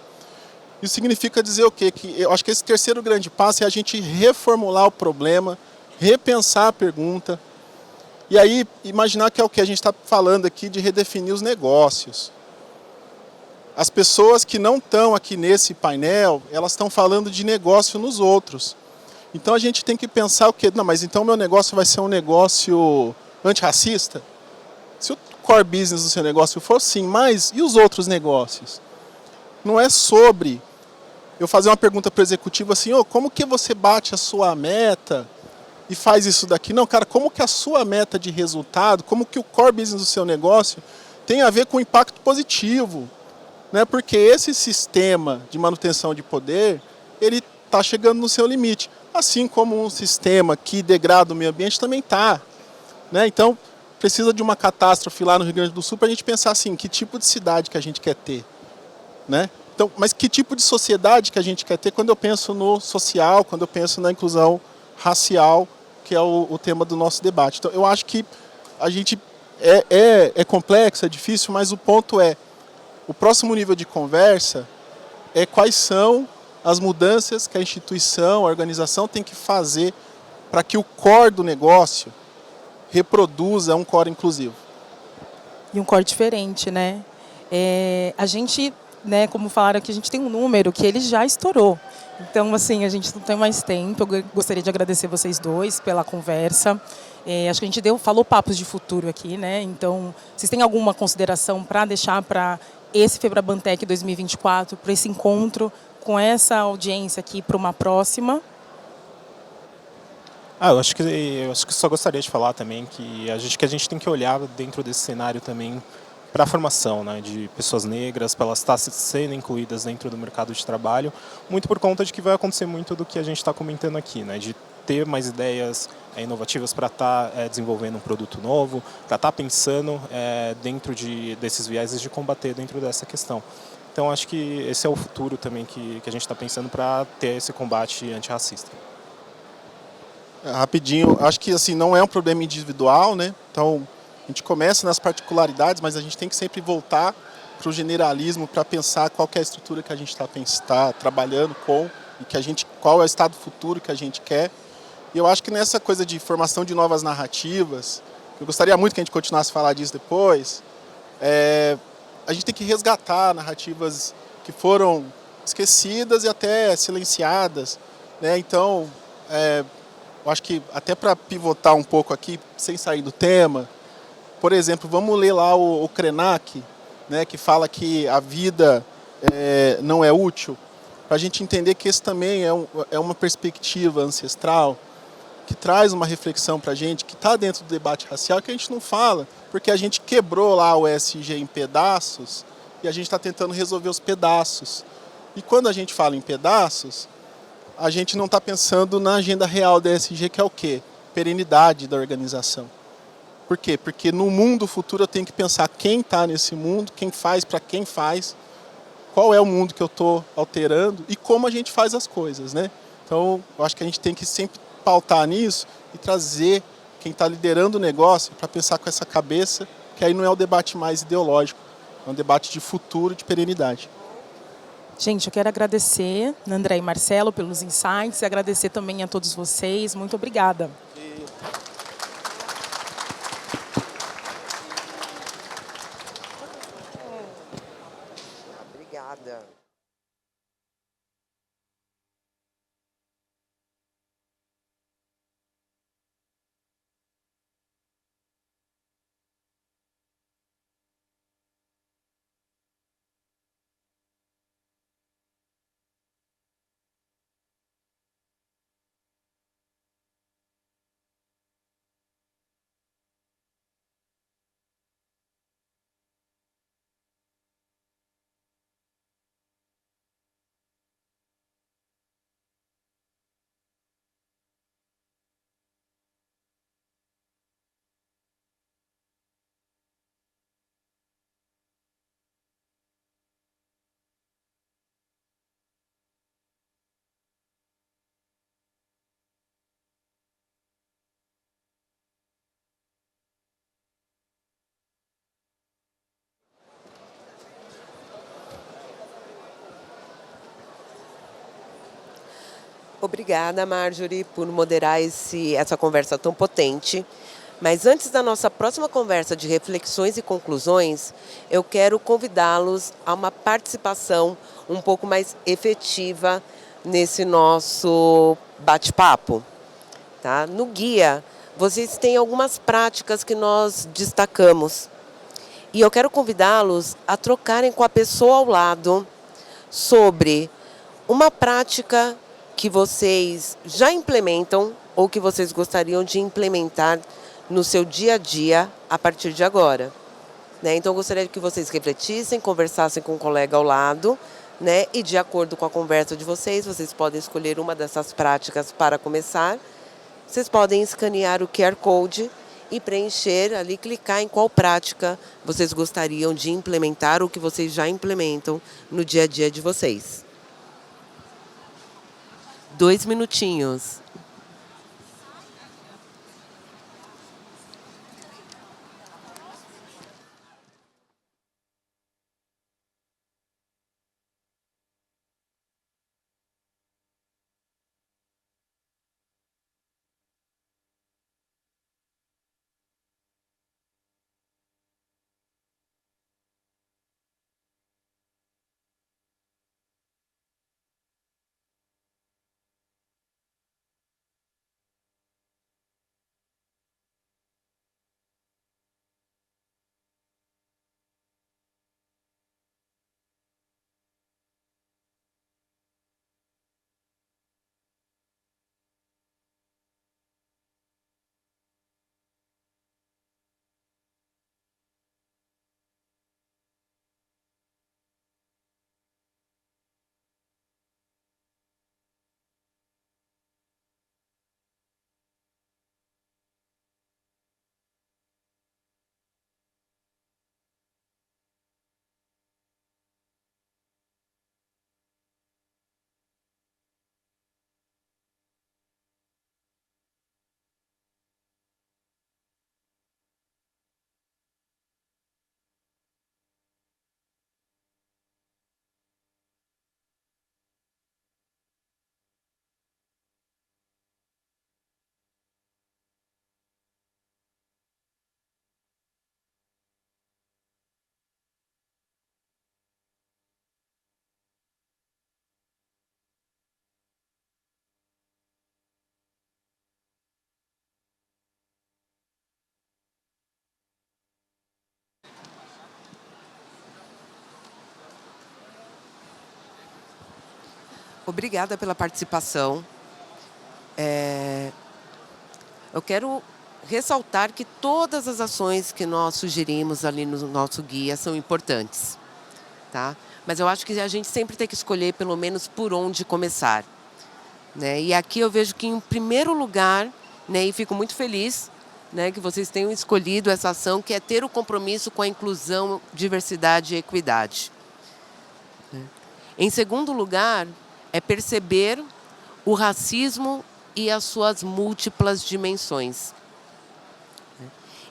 Isso significa dizer o quê? Que eu acho que esse terceiro grande passo é a gente reformular o problema, repensar a pergunta, e aí imaginar que é o que a gente está falando aqui de redefinir os negócios. As pessoas que não estão aqui nesse painel, elas estão falando de negócio nos outros. Então a gente tem que pensar o quê? Não, mas então o meu negócio vai ser um negócio antirracista? Se o core business do seu negócio for sim, mas e os outros negócios? Não é sobre eu fazer uma pergunta para o executivo assim, como que você bate a sua meta e faz isso daqui? Não, cara, como que a sua meta de resultado, como que o core business do seu negócio tem a ver com impacto positivo? Né? Porque esse sistema de manutenção de poder, ele está chegando no seu limite. Assim como um sistema que degrada o meio ambiente também está. Né? Então, precisa de uma catástrofe lá no Rio Grande do Sul para a gente pensar assim, que tipo de cidade que a gente quer ter. Né? Então, mas que tipo de sociedade que a gente quer ter quando eu penso no social, quando eu penso na inclusão racial, que é o tema do nosso debate. Então, eu acho que a gente é complexo, é difícil, mas o ponto é, o próximo nível de conversa é quais são as mudanças que a instituição, a organização tem que fazer para que o core do negócio reproduza um core inclusivo. E um core diferente, né? A gente, né, como falaram aqui, a gente tem um número que ele já estourou. Então, assim, a gente não tem mais tempo. Eu gostaria de agradecer vocês dois pela conversa. Acho que a gente falou papos de futuro aqui, né? Então, vocês têm alguma consideração para deixar para esse Febrabantec 2024, para esse encontro com essa audiência aqui para uma próxima? Eu acho que só gostaria de falar também que a gente tem que olhar dentro desse cenário também para a formação, né, de pessoas negras, para elas estar sendo incluídas dentro do mercado de trabalho, muito por conta de que vai acontecer muito do que a gente está comentando aqui, né, de ter mais ideias inovativas para estar desenvolvendo um produto novo, para estar pensando dentro desses vieses de combater dentro dessa questão. Então acho que esse é o futuro também que a gente está pensando para ter esse combate antirracista. Rapidinho, acho que assim não é um problema individual, né? Então a gente começa nas particularidades, mas a gente tem que sempre voltar para o generalismo para pensar qual que é a estrutura que a gente está trabalhando com e qual é o estado futuro que a gente quer. E eu acho que nessa coisa de formação de novas narrativas, eu gostaria muito que a gente continuasse a falar disso depois, a gente tem que resgatar narrativas que foram esquecidas e até silenciadas, né? Então, eu acho que até para pivotar um pouco aqui, sem sair do tema, por exemplo, vamos ler lá o Krenak, né, que fala que a vida não é útil, para a gente entender que esse também é uma perspectiva ancestral, que traz uma reflexão para a gente, que está dentro do debate racial, que a gente não fala, porque a gente quebrou lá o ESG em pedaços e a gente está tentando resolver os pedaços. E quando a gente fala em pedaços, a gente não está pensando na agenda real da ESG, que é o quê? Perenidade da organização. Por quê? Porque no mundo futuro eu tenho que pensar quem está nesse mundo, quem faz, para quem faz, qual é o mundo que eu estou alterando e como a gente faz as coisas, né? Então, eu acho que a gente tem que sempre pautar nisso e trazer quem está liderando o negócio para pensar com essa cabeça, que aí não é um debate mais ideológico, é um debate de futuro, de perenidade. Gente, eu quero agradecer, André e Marcelo, pelos insights, e agradecer também a todos vocês. Muito obrigada. Obrigada. Obrigada, Marjorie, por moderar essa conversa tão potente. Mas antes da nossa próxima conversa de reflexões e conclusões, eu quero convidá-los a uma participação um pouco mais efetiva nesse nosso bate-papo. Tá? No guia, vocês têm algumas práticas que nós destacamos. E eu quero convidá-los a trocarem com a pessoa ao lado sobre uma prática que vocês já implementam ou que vocês gostariam de implementar no seu dia a dia a partir de agora. Né? Então, eu gostaria que vocês refletissem, conversassem com um colega ao lado, né? E de acordo com a conversa de vocês podem escolher uma dessas práticas para começar. Vocês podem escanear o QR Code e preencher ali, clicar em qual prática vocês gostariam de implementar ou que vocês já implementam no dia a dia de vocês. 2 minutinhos. Obrigada pela participação. Eu quero ressaltar que todas as ações que nós sugerimos ali no nosso guia são importantes, tá? Mas eu acho que a gente sempre tem que escolher pelo menos por onde começar, né? E aqui eu vejo que em primeiro lugar, né, e fico muito feliz, né, que vocês tenham escolhido essa ação, que é ter o compromisso com a inclusão, diversidade e equidade. Em segundo lugar, é perceber o racismo e as suas múltiplas dimensões.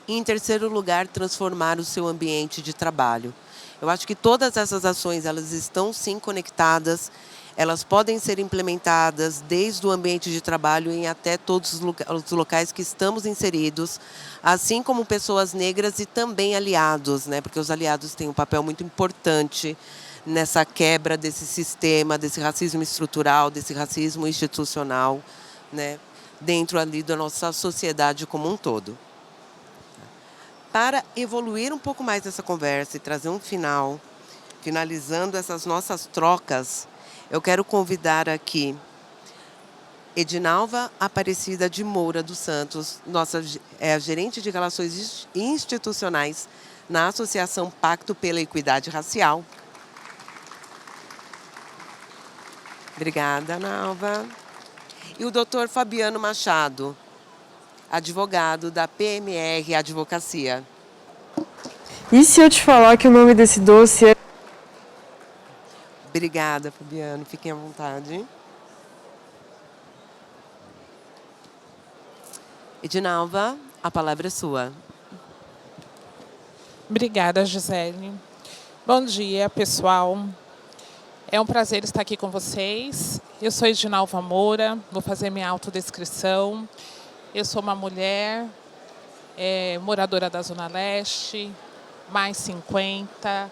E, em terceiro lugar, transformar o seu ambiente de trabalho. Eu acho que todas essas ações, elas estão sim conectadas, elas podem ser implementadas desde o ambiente de trabalho em até todos os locais que estamos inseridos, assim como pessoas negras e também aliados, né? Porque os aliados têm um papel muito importante nessa quebra desse sistema, desse racismo estrutural, desse racismo institucional, né? Dentro ali da nossa sociedade como um todo. Para evoluir um pouco mais essa conversa e trazer um final, finalizando essas nossas trocas, eu quero convidar aqui Edinalva Aparecida de Moura dos Santos, nossa gerente de Relações Institucionais na Associação Pacto pela Equidade Racial. Obrigada, Nalva. E o Dr. Fabiano Machado, advogado da PMR Advocacia. E se eu te falar que o nome desse doce é... Obrigada, Fabiano. Fiquem à vontade. Edinalva, a palavra é sua. Obrigada, Gisele. Bom dia, pessoal. É um prazer estar aqui com vocês. Eu sou Edinalva Moura, vou fazer minha autodescrição. Eu sou uma mulher, moradora da Zona Leste, mais 50.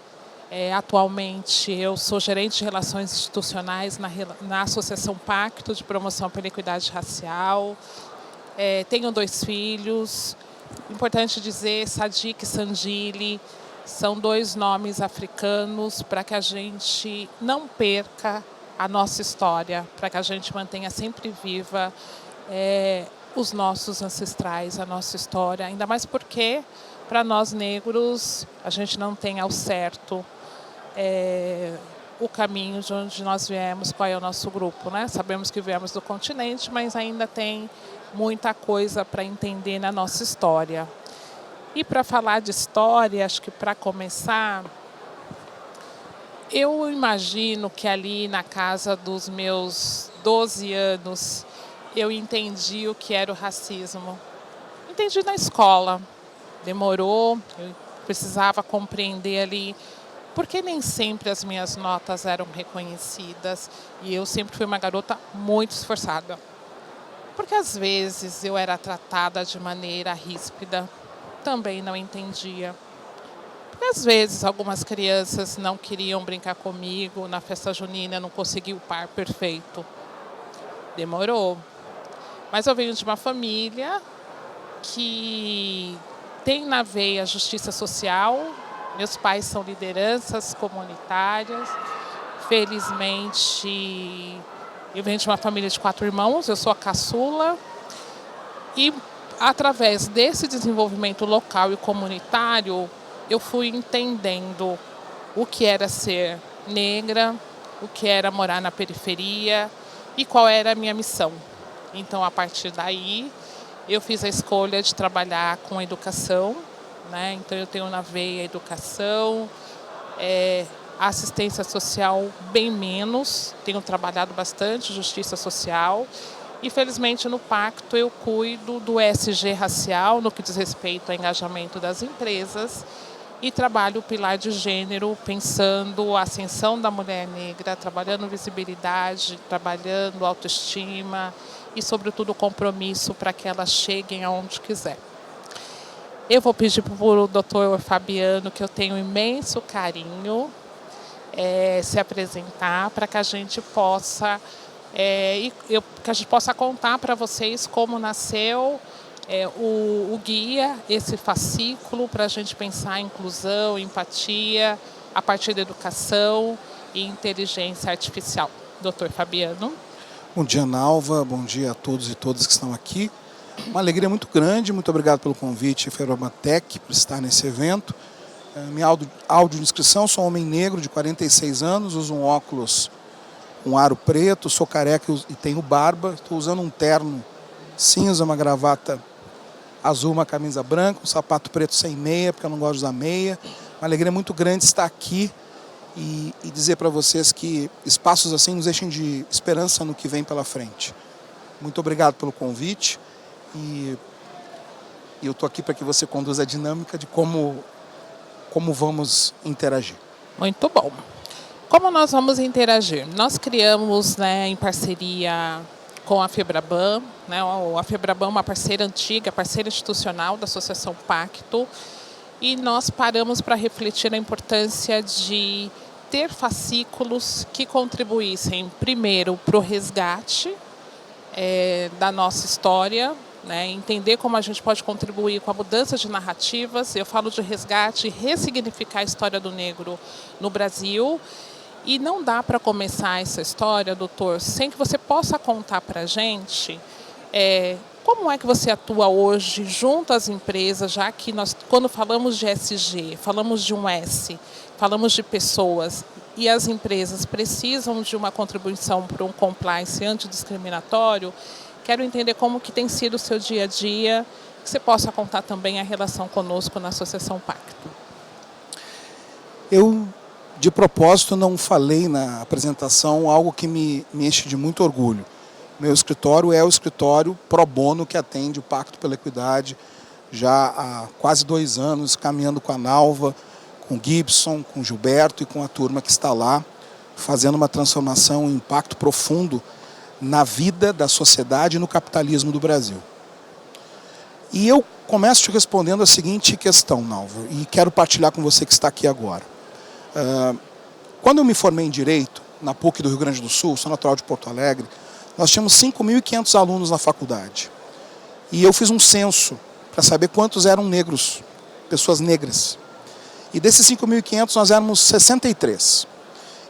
Atualmente, eu sou gerente de Relações Institucionais na Associação Pacto de Promoção pela Equidade Racial. Tenho 2 filhos. Importante dizer, Sadiq e Sandili são 2 nomes africanos para que a gente não perca a nossa história, para que a gente mantenha sempre viva os nossos ancestrais, a nossa história. Ainda mais porque, para nós negros, a gente não tem ao certo o caminho de onde nós viemos, qual é o nosso grupo, né? Sabemos que viemos do continente, mas ainda tem muita coisa para entender na nossa história. E para falar de história, acho que para começar, eu imagino que ali na casa dos meus 12 anos, eu entendi o que era o racismo. Entendi na escola. Demorou, eu precisava compreender ali, porque nem sempre as minhas notas eram reconhecidas e eu sempre fui uma garota muito esforçada. Porque às vezes eu era tratada de maneira ríspida, também não entendia. Porque às vezes algumas crianças não queriam brincar comigo, na festa junina não consegui o par perfeito. Demorou. Mas eu venho de uma família que tem na veia a justiça social. Meus pais são lideranças comunitárias. Felizmente, eu venho de uma família de 4 irmãos, eu sou a caçula. E através desse desenvolvimento local e comunitário, eu fui entendendo o que era ser negra, o que era morar na periferia e qual era a minha missão. Então, a partir daí, eu fiz a escolha de trabalhar com educação, né? Então, eu tenho na veia a educação, a assistência social bem menos, tenho trabalhado bastante justiça social. E, felizmente, no Pacto, eu cuido do ESG racial, no que diz respeito ao engajamento das empresas, e trabalho o pilar de gênero, pensando a ascensão da mulher negra, trabalhando visibilidade, trabalhando autoestima e, sobretudo, compromisso para que elas cheguem aonde quiser. Eu vou pedir para o Dr. Fabiano, que eu tenho imenso carinho, se apresentar para que a gente possa contar para vocês como nasceu o guia, esse fascículo para a gente pensar em inclusão, empatia, a partir da educação e inteligência artificial. Dr. Fabiano. Bom dia, Nalva. Bom dia a todos e todas que estão aqui. Uma alegria muito grande. Muito obrigado pelo convite, Febraban Tech, por estar nesse evento. Minha audiodescrição: sou um homem negro de 46 anos, uso um óculos, um aro preto, sou careca e tenho barba. Estou usando um terno cinza, uma gravata azul, uma camisa branca, um sapato preto sem meia, porque eu não gosto de usar meia. Uma alegria muito grande estar aqui e dizer para vocês que espaços assim nos deixem de esperança no que vem pela frente. Muito obrigado pelo convite e eu estou aqui para que você conduza a dinâmica de como vamos interagir. Muito bom. Como nós vamos interagir? Nós criamos, em parceria com a Febraban, a Febraban é uma parceira antiga, parceira institucional da Associação Pacto, e nós paramos para refletir a importância de ter fascículos que contribuíssem, primeiro, para o resgate da nossa história, entender como a gente pode contribuir com a mudança de narrativas. Eu falo de resgate e ressignificar a história do negro no Brasil. E não dá para começar essa história, doutor, sem que você possa contar para a gente como é que você atua hoje junto às empresas, já que nós, quando falamos de SG, falamos de um S, falamos de pessoas, e as empresas precisam de uma contribuição para um compliance antidiscriminatório. Quero entender como que tem sido o seu dia a dia, que você possa contar também a relação conosco na Associação Pacto. Eu, de propósito, não falei na apresentação algo que me enche de muito orgulho. Meu escritório é o escritório pro bono que atende o Pacto pela Equidade já há quase 2 anos, caminhando com a Nalva, com o Gibson, com o Gilberto e com a turma que está lá, fazendo uma transformação, um impacto profundo na vida da sociedade e no capitalismo do Brasil. E eu começo te respondendo a seguinte questão, Nalva, e quero partilhar com você que está aqui agora. Quando eu me formei em Direito, na PUC do Rio Grande do Sul, sou natural de Porto Alegre, nós tínhamos 5.500 alunos na faculdade. E eu fiz um censo para saber quantos eram negros, pessoas negras. E desses 5.500 nós éramos 63.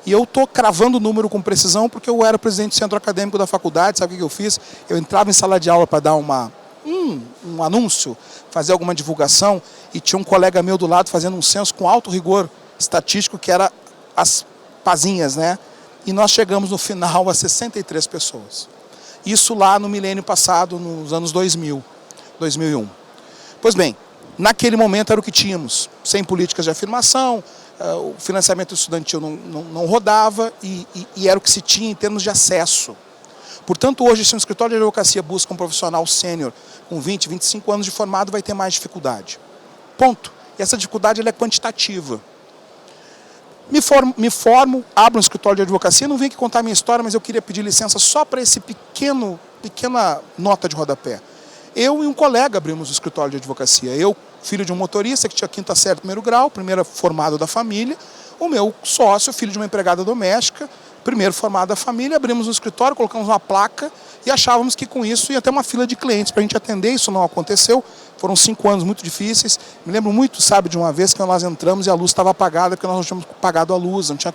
E eu estou cravando o número com precisão porque eu era presidente do centro acadêmico da faculdade. Sabe o que eu fiz? Eu entrava em sala de aula para dar um anúncio, fazer alguma divulgação, e tinha um colega meu do lado fazendo um censo com alto rigor estatístico, que era as pazinhas, E nós chegamos no final a 63 pessoas. Isso lá no milênio passado, nos anos 2000, 2001. Pois bem, naquele momento era o que tínhamos, sem políticas de afirmação, o financiamento estudantil não rodava e era o que se tinha em termos de acesso. Portanto, hoje, se um escritório de advocacia busca um profissional sênior com 20, 25 anos de formado, vai ter mais dificuldade. Ponto. E essa dificuldade ela é quantitativa. Me formo, abro um escritório de advocacia, não vim aqui contar a minha história, mas eu queria pedir licença só para esse pequena nota de rodapé. Eu e um colega abrimos o escritório de advocacia. Eu, filho de um motorista que tinha 5ª série, 1º grau, primeiro formado da família. O meu sócio, filho de uma empregada doméstica, primeiro formado da família. Abrimos um escritório, colocamos uma placa e achávamos que com isso ia ter uma fila de clientes para a gente atender. Isso não aconteceu. Foram 5 anos muito difíceis. Me lembro muito, de uma vez que nós entramos e a luz estava apagada porque nós não tínhamos pagado a luz, não tinha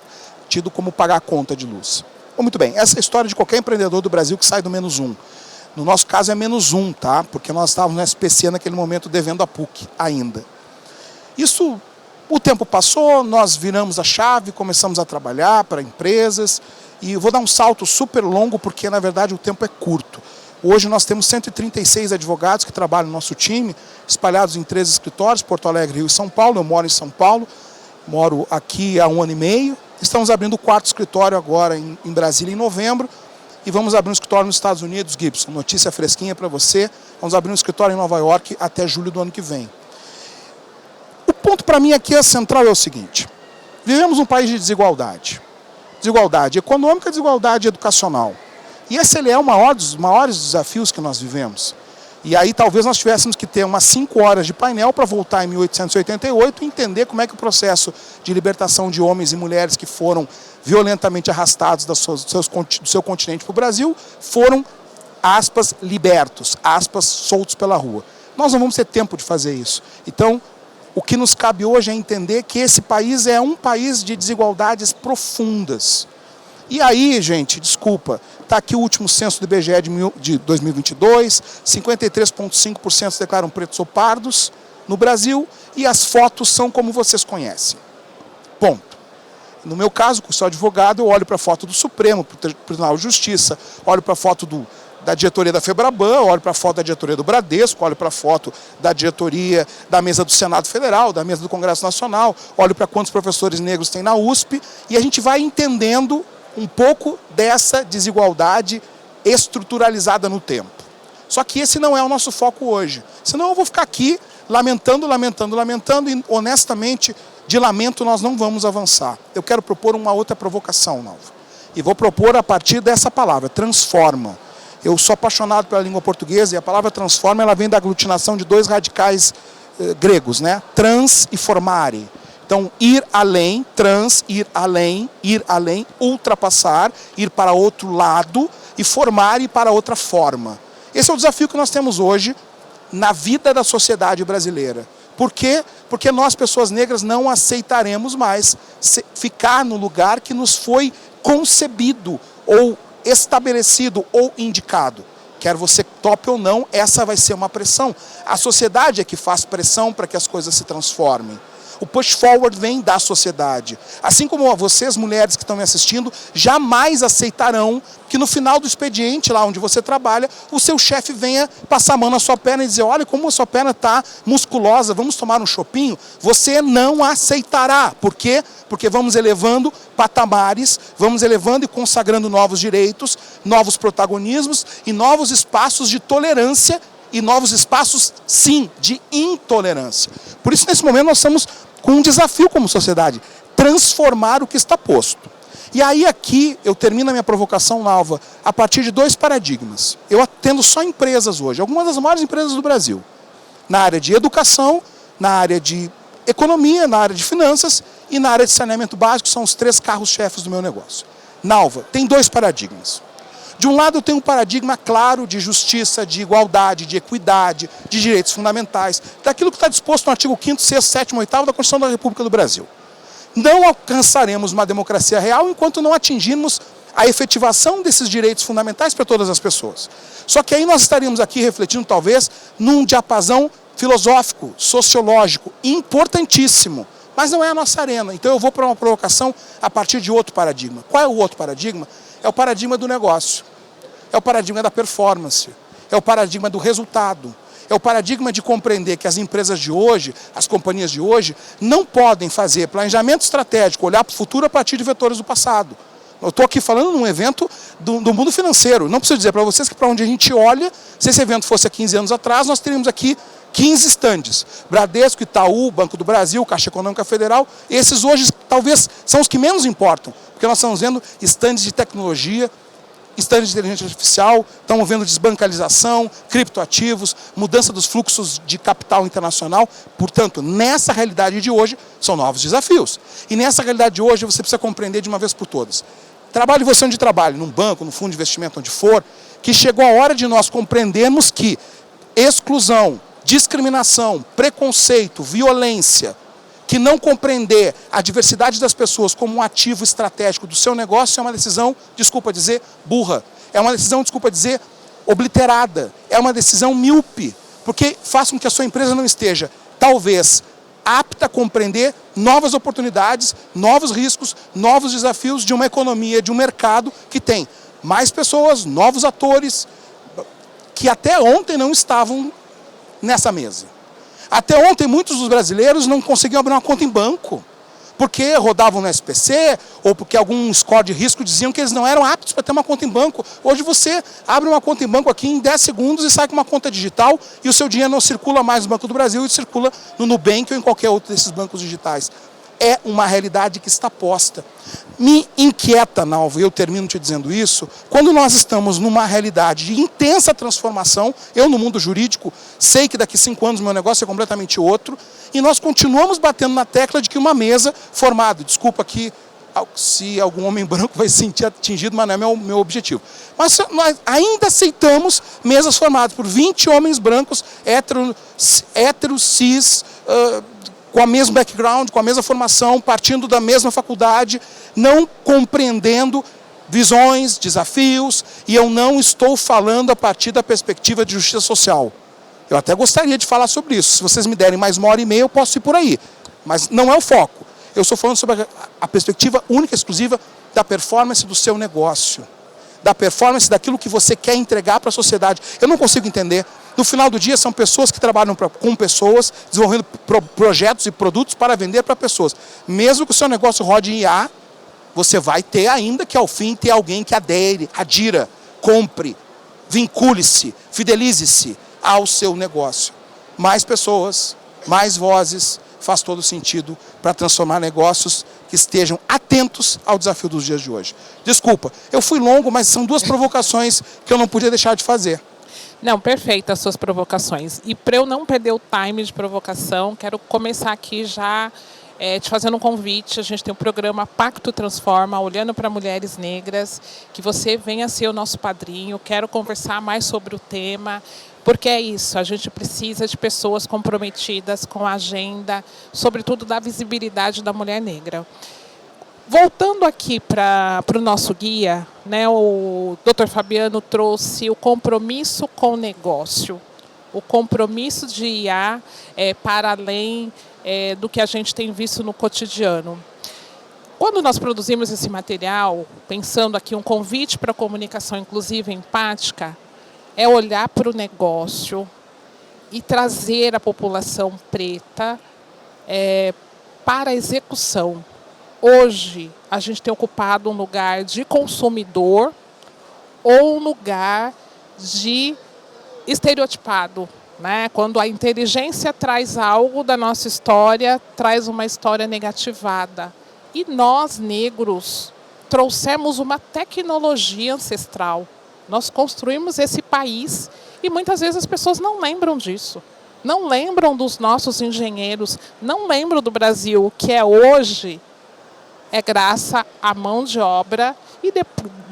tido como pagar a conta de luz. Bom, muito bem, essa é a história de qualquer empreendedor do Brasil que sai do -1. No nosso caso é -1, tá? Porque nós estávamos no SPC naquele momento devendo a PUC ainda. Isso, o tempo passou, nós viramos a chave, começamos a trabalhar para empresas, e eu vou dar um salto super longo porque, na verdade, o tempo é curto. Hoje nós temos 136 advogados que trabalham no nosso time, espalhados em 3 escritórios, Porto Alegre, Rio e São Paulo. Eu moro em São Paulo, moro aqui há 1 ano e meio. Estamos abrindo o 4º escritório agora em Brasília em novembro, e vamos abrir um escritório nos Estados Unidos, Gibson. Notícia fresquinha para você, vamos abrir um escritório em Nova York até julho do ano que vem. O ponto para mim aqui central é o seguinte: vivemos num país de desigualdade. Desigualdade econômica, desigualdade educacional. E esse ele é um dos maiores desafios que nós vivemos. E aí talvez nós tivéssemos que ter umas 5 horas de painel para voltar em 1888 e entender como é que o processo de libertação de homens e mulheres que foram violentamente arrastados do seu continente para o Brasil foram, aspas, libertos, aspas, soltos pela rua. Nós não vamos ter tempo de fazer isso. Então, o que nos cabe hoje é entender que esse país é um país de desigualdades profundas. E aí, gente, desculpa, está aqui o último censo do IBGE de 2022, 53,5% se declaram pretos ou pardos no Brasil, e as fotos são como vocês conhecem. Ponto. No meu caso, que sou advogado, eu olho para a foto do Supremo, para o Tribunal de Justiça, olho para a foto da diretoria da FEBRABAN, olho para a foto da diretoria do Bradesco, olho para a foto da diretoria da mesa do Senado Federal, da mesa do Congresso Nacional, olho para quantos professores negros tem na USP, e a gente vai entendendo um pouco dessa desigualdade estruturalizada no tempo. Só que esse não é o nosso foco hoje. Senão eu vou ficar aqui lamentando, e honestamente, de lamento nós não vamos avançar. Eu quero propor uma outra provocação, Nalva. E vou propor a partir dessa palavra, transforma. Eu sou apaixonado pela língua portuguesa e a palavra transforma ela vem da aglutinação de dois radicais gregos, né? Trans e formare. Então, ir além, ir além, ultrapassar, ir para outro lado e formar ir para outra forma. Esse é o desafio que nós temos hoje na vida da sociedade brasileira. Por quê? Porque nós, pessoas negras, não aceitaremos mais ficar no lugar que nos foi concebido, ou estabelecido, ou indicado. Quer você tope ou não, essa vai ser uma pressão. A sociedade é que faz pressão para que as coisas se transformem. O push forward vem da sociedade. Assim como vocês, mulheres que estão me assistindo, jamais aceitarão que no final do expediente, lá onde você trabalha, o seu chefe venha passar a mão na sua perna e dizer, olha como a sua perna está musculosa, vamos tomar um chopinho. Você não aceitará. Por quê? Porque vamos elevando patamares, vamos elevando e consagrando novos direitos, novos protagonismos e novos espaços de tolerância e novos espaços, sim, de intolerância. Por isso, nesse momento, nós estamos com um desafio como sociedade, transformar o que está posto. E aí aqui eu termino a minha provocação, Nalva, a partir de dois paradigmas. Eu atendo só empresas hoje, algumas das maiores empresas do Brasil, na área de educação, na área de economia, na área de finanças e na área de saneamento básico, são os três carros-chefes do meu negócio. Nalva, tem dois paradigmas. De um lado eu tenho um paradigma claro de justiça, de igualdade, de equidade, de direitos fundamentais, daquilo que está disposto no artigo 5º, 6º, 7º, 8º da Constituição da República do Brasil. Não alcançaremos uma democracia real enquanto não atingirmos a efetivação desses direitos fundamentais para todas as pessoas. Só que aí nós estaríamos aqui refletindo talvez num diapasão filosófico, sociológico, importantíssimo, mas não é a nossa arena. Então eu vou para uma provocação a partir de outro paradigma. Qual é o outro paradigma? É o paradigma do negócio, é o paradigma da performance, é o paradigma do resultado, é o paradigma de compreender que as empresas de hoje, as companhias de hoje, não podem fazer planejamento estratégico, olhar para o futuro a partir de vetores do passado. Eu estou aqui falando num evento do mundo financeiro. Não preciso dizer para vocês que para onde a gente olha, se esse evento fosse há 15 anos atrás, nós teríamos aqui 15 estandes. Bradesco, Itaú, Banco do Brasil, Caixa Econômica Federal. Esses hoje talvez são os que menos importam, porque nós estamos vendo estandes de tecnologia, estandes de inteligência artificial, estamos vendo desbancarização, criptoativos, mudança dos fluxos de capital internacional. Portanto, nessa realidade de hoje, são novos desafios. E nessa realidade de hoje, você precisa compreender de uma vez por todas. Trabalhe você onde trabalhe, num banco, num fundo de investimento, onde for, que chegou a hora de nós compreendermos que exclusão, discriminação, preconceito, violência, que não compreender a diversidade das pessoas como um ativo estratégico do seu negócio é uma decisão, desculpa dizer, burra. É uma decisão, desculpa dizer, obliterada. É uma decisão míope, porque faz com que a sua empresa não esteja, talvez, apta a compreender novas oportunidades, novos riscos, novos desafios de uma economia, de um mercado que tem mais pessoas, novos atores, que até ontem não estavam nessa mesa. Até ontem, muitos dos brasileiros não conseguiam abrir uma conta em banco, porque rodavam no SPC, ou porque algum score de risco diziam que eles não eram aptos para ter uma conta em banco. Hoje você abre uma conta em banco aqui em 10 segundos e sai com uma conta digital, e o seu dinheiro não circula mais no Banco do Brasil, e circula no Nubank ou em qualquer outro desses bancos digitais. É uma realidade que está posta. Me inquieta, Nalva, e eu termino te dizendo isso, quando nós estamos numa realidade de intensa transformação, eu no mundo jurídico sei que daqui 5 anos meu negócio é completamente outro, e nós continuamos batendo na tecla de que uma mesa formada, desculpa aqui se algum homem branco vai se sentir atingido, mas não é meu objetivo. Mas nós ainda aceitamos mesas formadas por 20 homens brancos, héteros, cis, com o mesmo background, com a mesma formação, partindo da mesma faculdade, não compreendendo visões, desafios, e eu não estou falando a partir da perspectiva de justiça social. Eu até gostaria de falar sobre isso. Se vocês me derem mais 1h30, eu posso ir por aí. Mas não é o foco. Eu estou falando sobre a perspectiva única e exclusiva da performance do seu negócio. Da performance daquilo que você quer entregar para a sociedade. Eu não consigo entender. No final do dia, são pessoas que trabalham com pessoas, desenvolvendo projetos e produtos para vender para pessoas. Mesmo que o seu negócio rode em IA, você vai ter ainda que, ao fim, ter alguém que adira, compre, vincule-se, fidelize-se ao seu negócio. Mais pessoas, mais vozes, faz todo sentido para transformar negócios que estejam atentos ao desafio dos dias de hoje. Desculpa, eu fui longo, mas são 2 provocações que eu não podia deixar de fazer. Não, perfeito as suas provocações. E para eu não perder o time de provocação, quero começar aqui já te fazendo um convite. A gente tem o programa Pacto Transforma, olhando para mulheres negras, que você venha ser o nosso padrinho. Quero conversar mais sobre o tema, porque é isso, a gente precisa de pessoas comprometidas com a agenda, sobretudo da visibilidade da mulher negra. Voltando aqui para o nosso guia, né, o Dr. Fabiano trouxe o compromisso com o negócio, o compromisso de IA para além do que a gente tem visto no cotidiano. Quando nós produzimos esse material, pensando aqui um convite para a comunicação inclusiva e empática, é olhar para o negócio e trazer a população preta para a execução. Hoje, a gente tem ocupado um lugar de consumidor ou um lugar de estereotipado, né? Quando a inteligência traz algo da nossa história, traz uma história negativada. E nós, negros, trouxemos uma tecnologia ancestral. Nós construímos esse país e muitas vezes as pessoas não lembram disso. Não lembram dos nossos engenheiros, não lembram do Brasil, que é hoje, é graças à mão de obra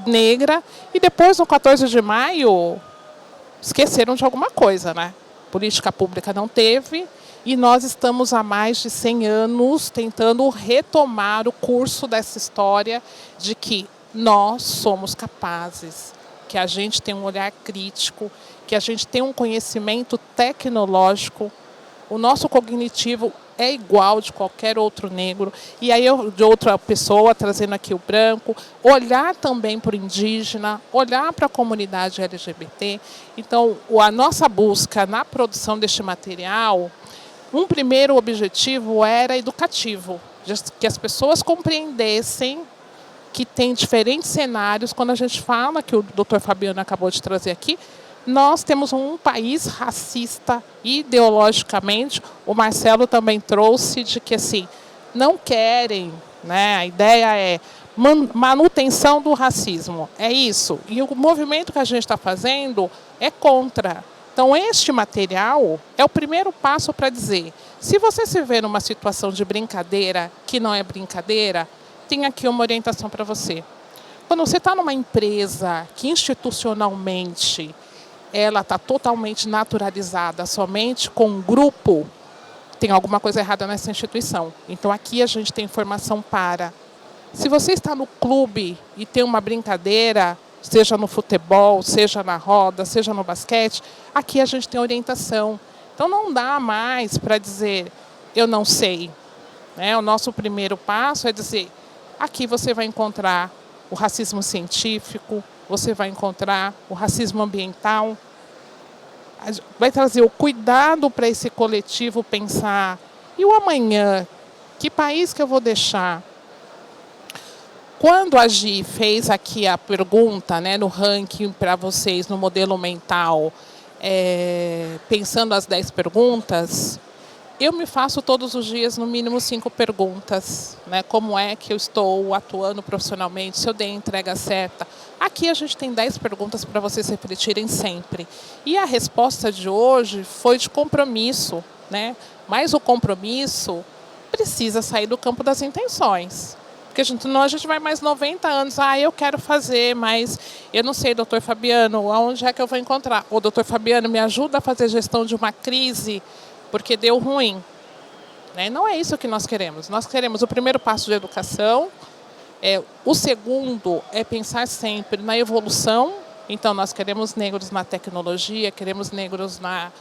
negra. E depois, no 14 de maio, esqueceram de alguma coisa, né? Política pública não teve. E nós estamos há mais de 100 anos tentando retomar o curso dessa história de que nós somos capazes, que a gente tem um olhar crítico, que a gente tem um conhecimento tecnológico, o nosso cognitivo é igual de qualquer outro negro. E aí, de outra pessoa, trazendo aqui o branco, olhar também para o indígena, olhar para a comunidade LGBT. Então, a nossa busca na produção deste material, um primeiro objetivo era educativo, que as pessoas compreendessem que tem diferentes cenários. Quando a gente fala, que o Dr. Fabiano acabou de trazer aqui, nós temos um país racista ideologicamente. O Marcelo também trouxe de que assim, não querem, né? A ideia é manutenção do racismo. É isso. E o movimento que a gente está fazendo é contra. Então, este material é o primeiro passo para dizer, se você se vê numa situação de brincadeira, que não é brincadeira, tem aqui uma orientação para você. Quando você está numa empresa que institucionalmente ela está totalmente naturalizada somente com um grupo, tem alguma coisa errada nessa instituição. Então, aqui a gente tem informação para. Se você está no clube e tem uma brincadeira, seja no futebol, seja na roda, seja no basquete, aqui a gente tem orientação. Então, não dá mais para dizer, eu não sei. O nosso primeiro passo é dizer, aqui você vai encontrar o racismo científico, você vai encontrar o racismo ambiental, vai trazer o cuidado para esse coletivo pensar, e o amanhã, que país que eu vou deixar? Quando a Gi fez aqui a pergunta, né, no ranking para vocês, no modelo mental, pensando as 10 perguntas, eu me faço todos os dias, no mínimo, 5 perguntas. Né? Como é que eu estou atuando profissionalmente? Se eu dei a entrega certa? Aqui a gente tem 10 perguntas para vocês refletirem sempre. E a resposta de hoje foi de compromisso. Né? Mas o compromisso precisa sair do campo das intenções. Porque senão a gente vai mais 90 anos. Eu quero fazer, mas eu não sei, doutor Fabiano, aonde é que eu vou encontrar? O doutor Fabiano me ajuda a fazer gestão de uma crise porque deu ruim. Não é isso que nós queremos. Nós queremos o primeiro passo de educação, O segundo é pensar sempre na evolução. Então, nós queremos negros na tecnologia, queremos negros na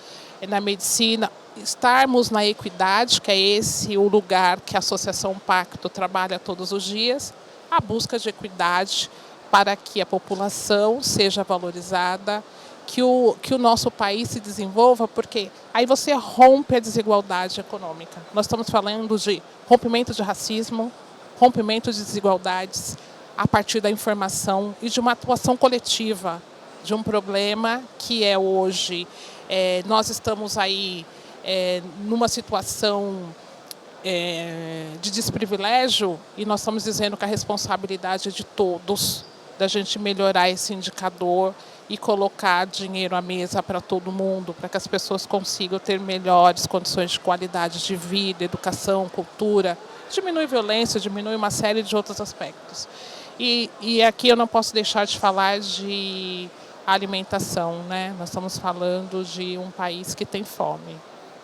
medicina, estarmos na equidade, que é esse o lugar que a Associação Pacto trabalha todos os dias, a busca de equidade para que a população seja valorizada, que o nosso país se desenvolva, porque aí você rompe a desigualdade econômica. Nós estamos falando de rompimento de racismo, rompimento de desigualdades a partir da informação e de uma atuação coletiva de um problema que é hoje. Nós estamos aí numa situação de desprivilégio e nós estamos dizendo que a responsabilidade é de todos, da gente melhorar esse indicador e colocar dinheiro à mesa para todo mundo, para que as pessoas consigam ter melhores condições de qualidade de vida, educação, cultura, diminui violência, diminui uma série de outros aspectos. E aqui eu não posso deixar de falar de alimentação, né? Nós estamos falando de um país que tem fome,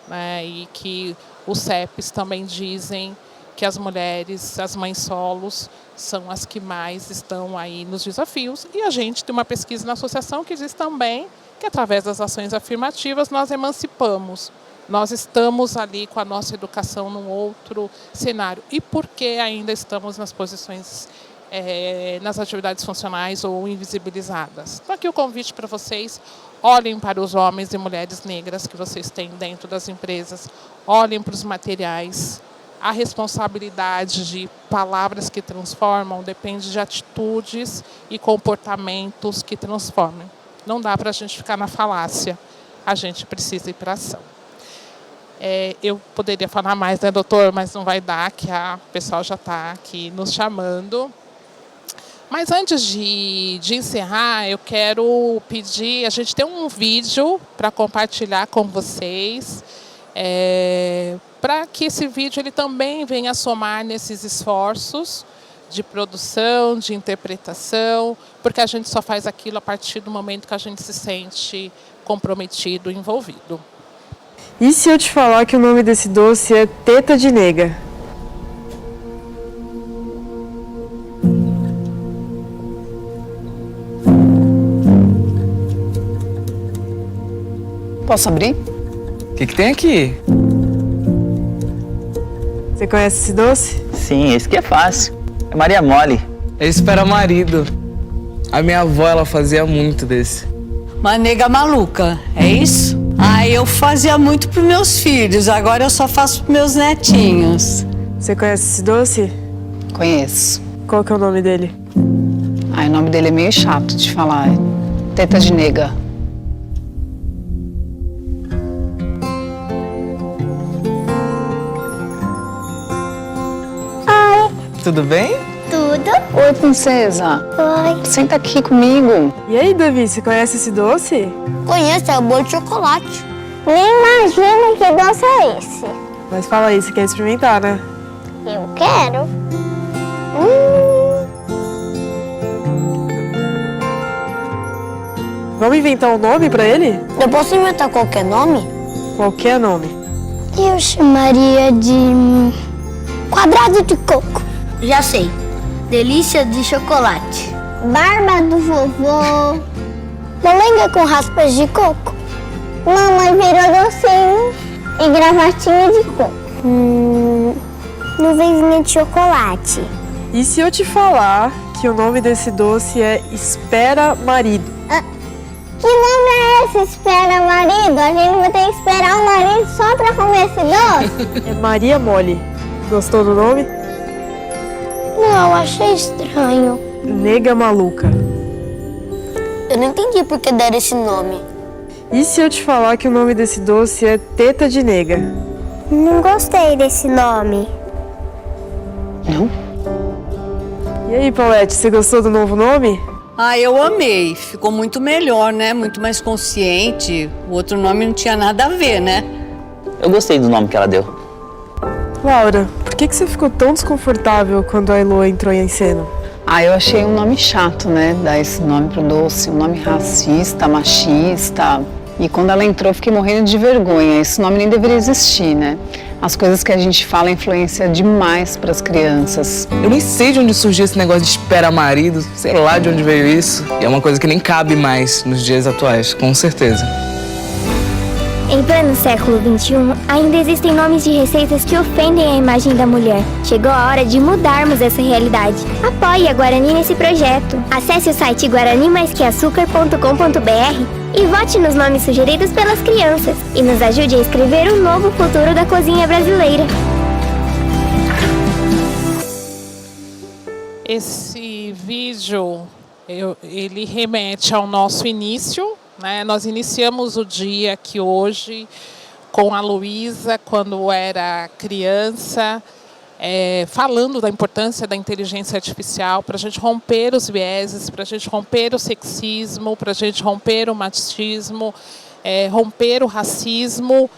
né? E que os CEPs também dizem que as mulheres, as mães solos, são as que mais estão aí nos desafios. E a gente tem uma pesquisa na associação que diz também que, através das ações afirmativas, nós emancipamos. Nós estamos ali com a nossa educação num outro cenário. E por que ainda estamos nas posições, nas atividades funcionais ou invisibilizadas? Então, aqui o convite para vocês: olhem para os homens e mulheres negras que vocês têm dentro das empresas, olhem para os materiais. A responsabilidade de palavras que transformam depende de atitudes e comportamentos que transformam. Não dá para a gente ficar na falácia, a gente precisa ir para a ação. Eu poderia falar mais, né, doutor, mas não vai dar, que o pessoal já está aqui nos chamando. Mas antes de encerrar, eu quero pedir, a gente tem um vídeo para compartilhar com vocês, para que esse vídeo ele também venha somar nesses esforços de produção, de interpretação, porque a gente só faz aquilo a partir do momento que a gente se sente comprometido, envolvido. E se eu te falar que o nome desse doce é teta de nega? Posso abrir? O que tem aqui? Você conhece esse doce? Sim, esse que é fácil. É Maria Mole. Esse para marido. A minha avó, ela fazia muito desse. Uma nega maluca, é isso? Eu fazia muito para meus filhos, agora eu só faço para meus netinhos. Você conhece esse doce? Conheço. Qual que é o nome dele? O nome dele é meio chato de falar. Teta de nega. Tudo bem? Tudo. Oi, princesa. Oi. Senta aqui comigo. E aí, Davi, você conhece esse doce? Conheço, é o bolo de chocolate. Nem imagino que doce é esse. Mas fala aí, você quer experimentar, né? Eu quero. Vamos inventar um nome pra ele? Eu posso inventar qualquer nome? Qualquer nome. Eu chamaria de quadrado de coco. Já sei. Delícia de chocolate. Barba do vovô. Molenga com raspas de coco. Mamãe virou docinho. E gravatinha de coco. Nuvenzinha de chocolate. E se eu te falar que o nome desse doce é Espera Marido? Que nome é esse, Espera Marido? A gente vai ter que esperar o marido só pra comer esse doce? É Maria Mole. Gostou do nome? Não, achei estranho. Nega maluca. Eu não entendi por que deram esse nome. E se eu te falar que o nome desse doce é teta de nega? Não gostei desse nome. Não? E aí, Paulette, você gostou do novo nome? Eu amei. Ficou muito melhor, né? Muito mais consciente. O outro nome não tinha nada a ver, né? Eu gostei do nome que ela deu. Laura, por que você ficou tão desconfortável quando a Elo entrou em cena? Eu achei um nome chato, né? Dar esse nome pro doce, um nome racista, machista. E quando ela entrou, eu fiquei morrendo de vergonha. Esse nome nem deveria existir, né? As coisas que a gente fala influenciam demais para as crianças. Eu nem sei de onde surgiu esse negócio de espera marido, sei lá de onde veio isso. E é uma coisa que nem cabe mais nos dias atuais, com certeza. Em pleno século XXI, ainda existem nomes de receitas que ofendem a imagem da mulher. Chegou a hora de mudarmos essa realidade. Apoie a Guarani nesse projeto. Acesse o site guaranimaisqueaçucar.com.br e vote nos nomes sugeridos pelas crianças. E nos ajude a escrever o novo futuro da cozinha brasileira. Esse vídeo, ele remete ao nosso início. Nós iniciamos o dia aqui hoje com a Luísa, quando era criança, falando da importância da inteligência artificial para a gente romper os vieses, para a gente romper o sexismo, para a gente romper o machismo, romper o racismo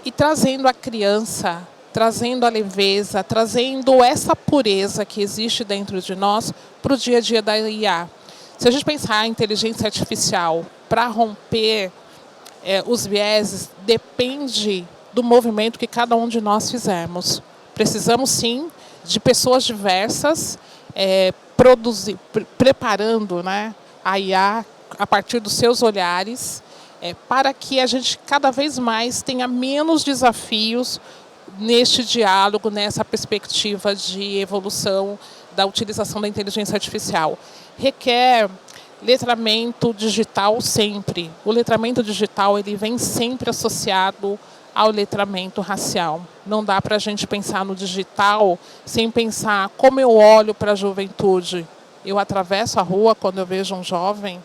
e trazendo a criança, trazendo a leveza, trazendo essa pureza que existe dentro de nós para o dia a dia da IA. Se a gente pensar em inteligência artificial para romper os vieses, depende do movimento que cada um de nós fizermos. Precisamos, sim, de pessoas diversas preparando, a IA a partir dos seus olhares, para que a gente cada vez mais tenha menos desafios neste diálogo, nessa perspectiva de evolução da utilização da inteligência artificial. Requer letramento digital sempre. O letramento digital ele vem sempre associado ao letramento racial. Não dá para a gente pensar no digital sem pensar como eu olho para a juventude. Eu atravesso a rua quando eu vejo um jovem,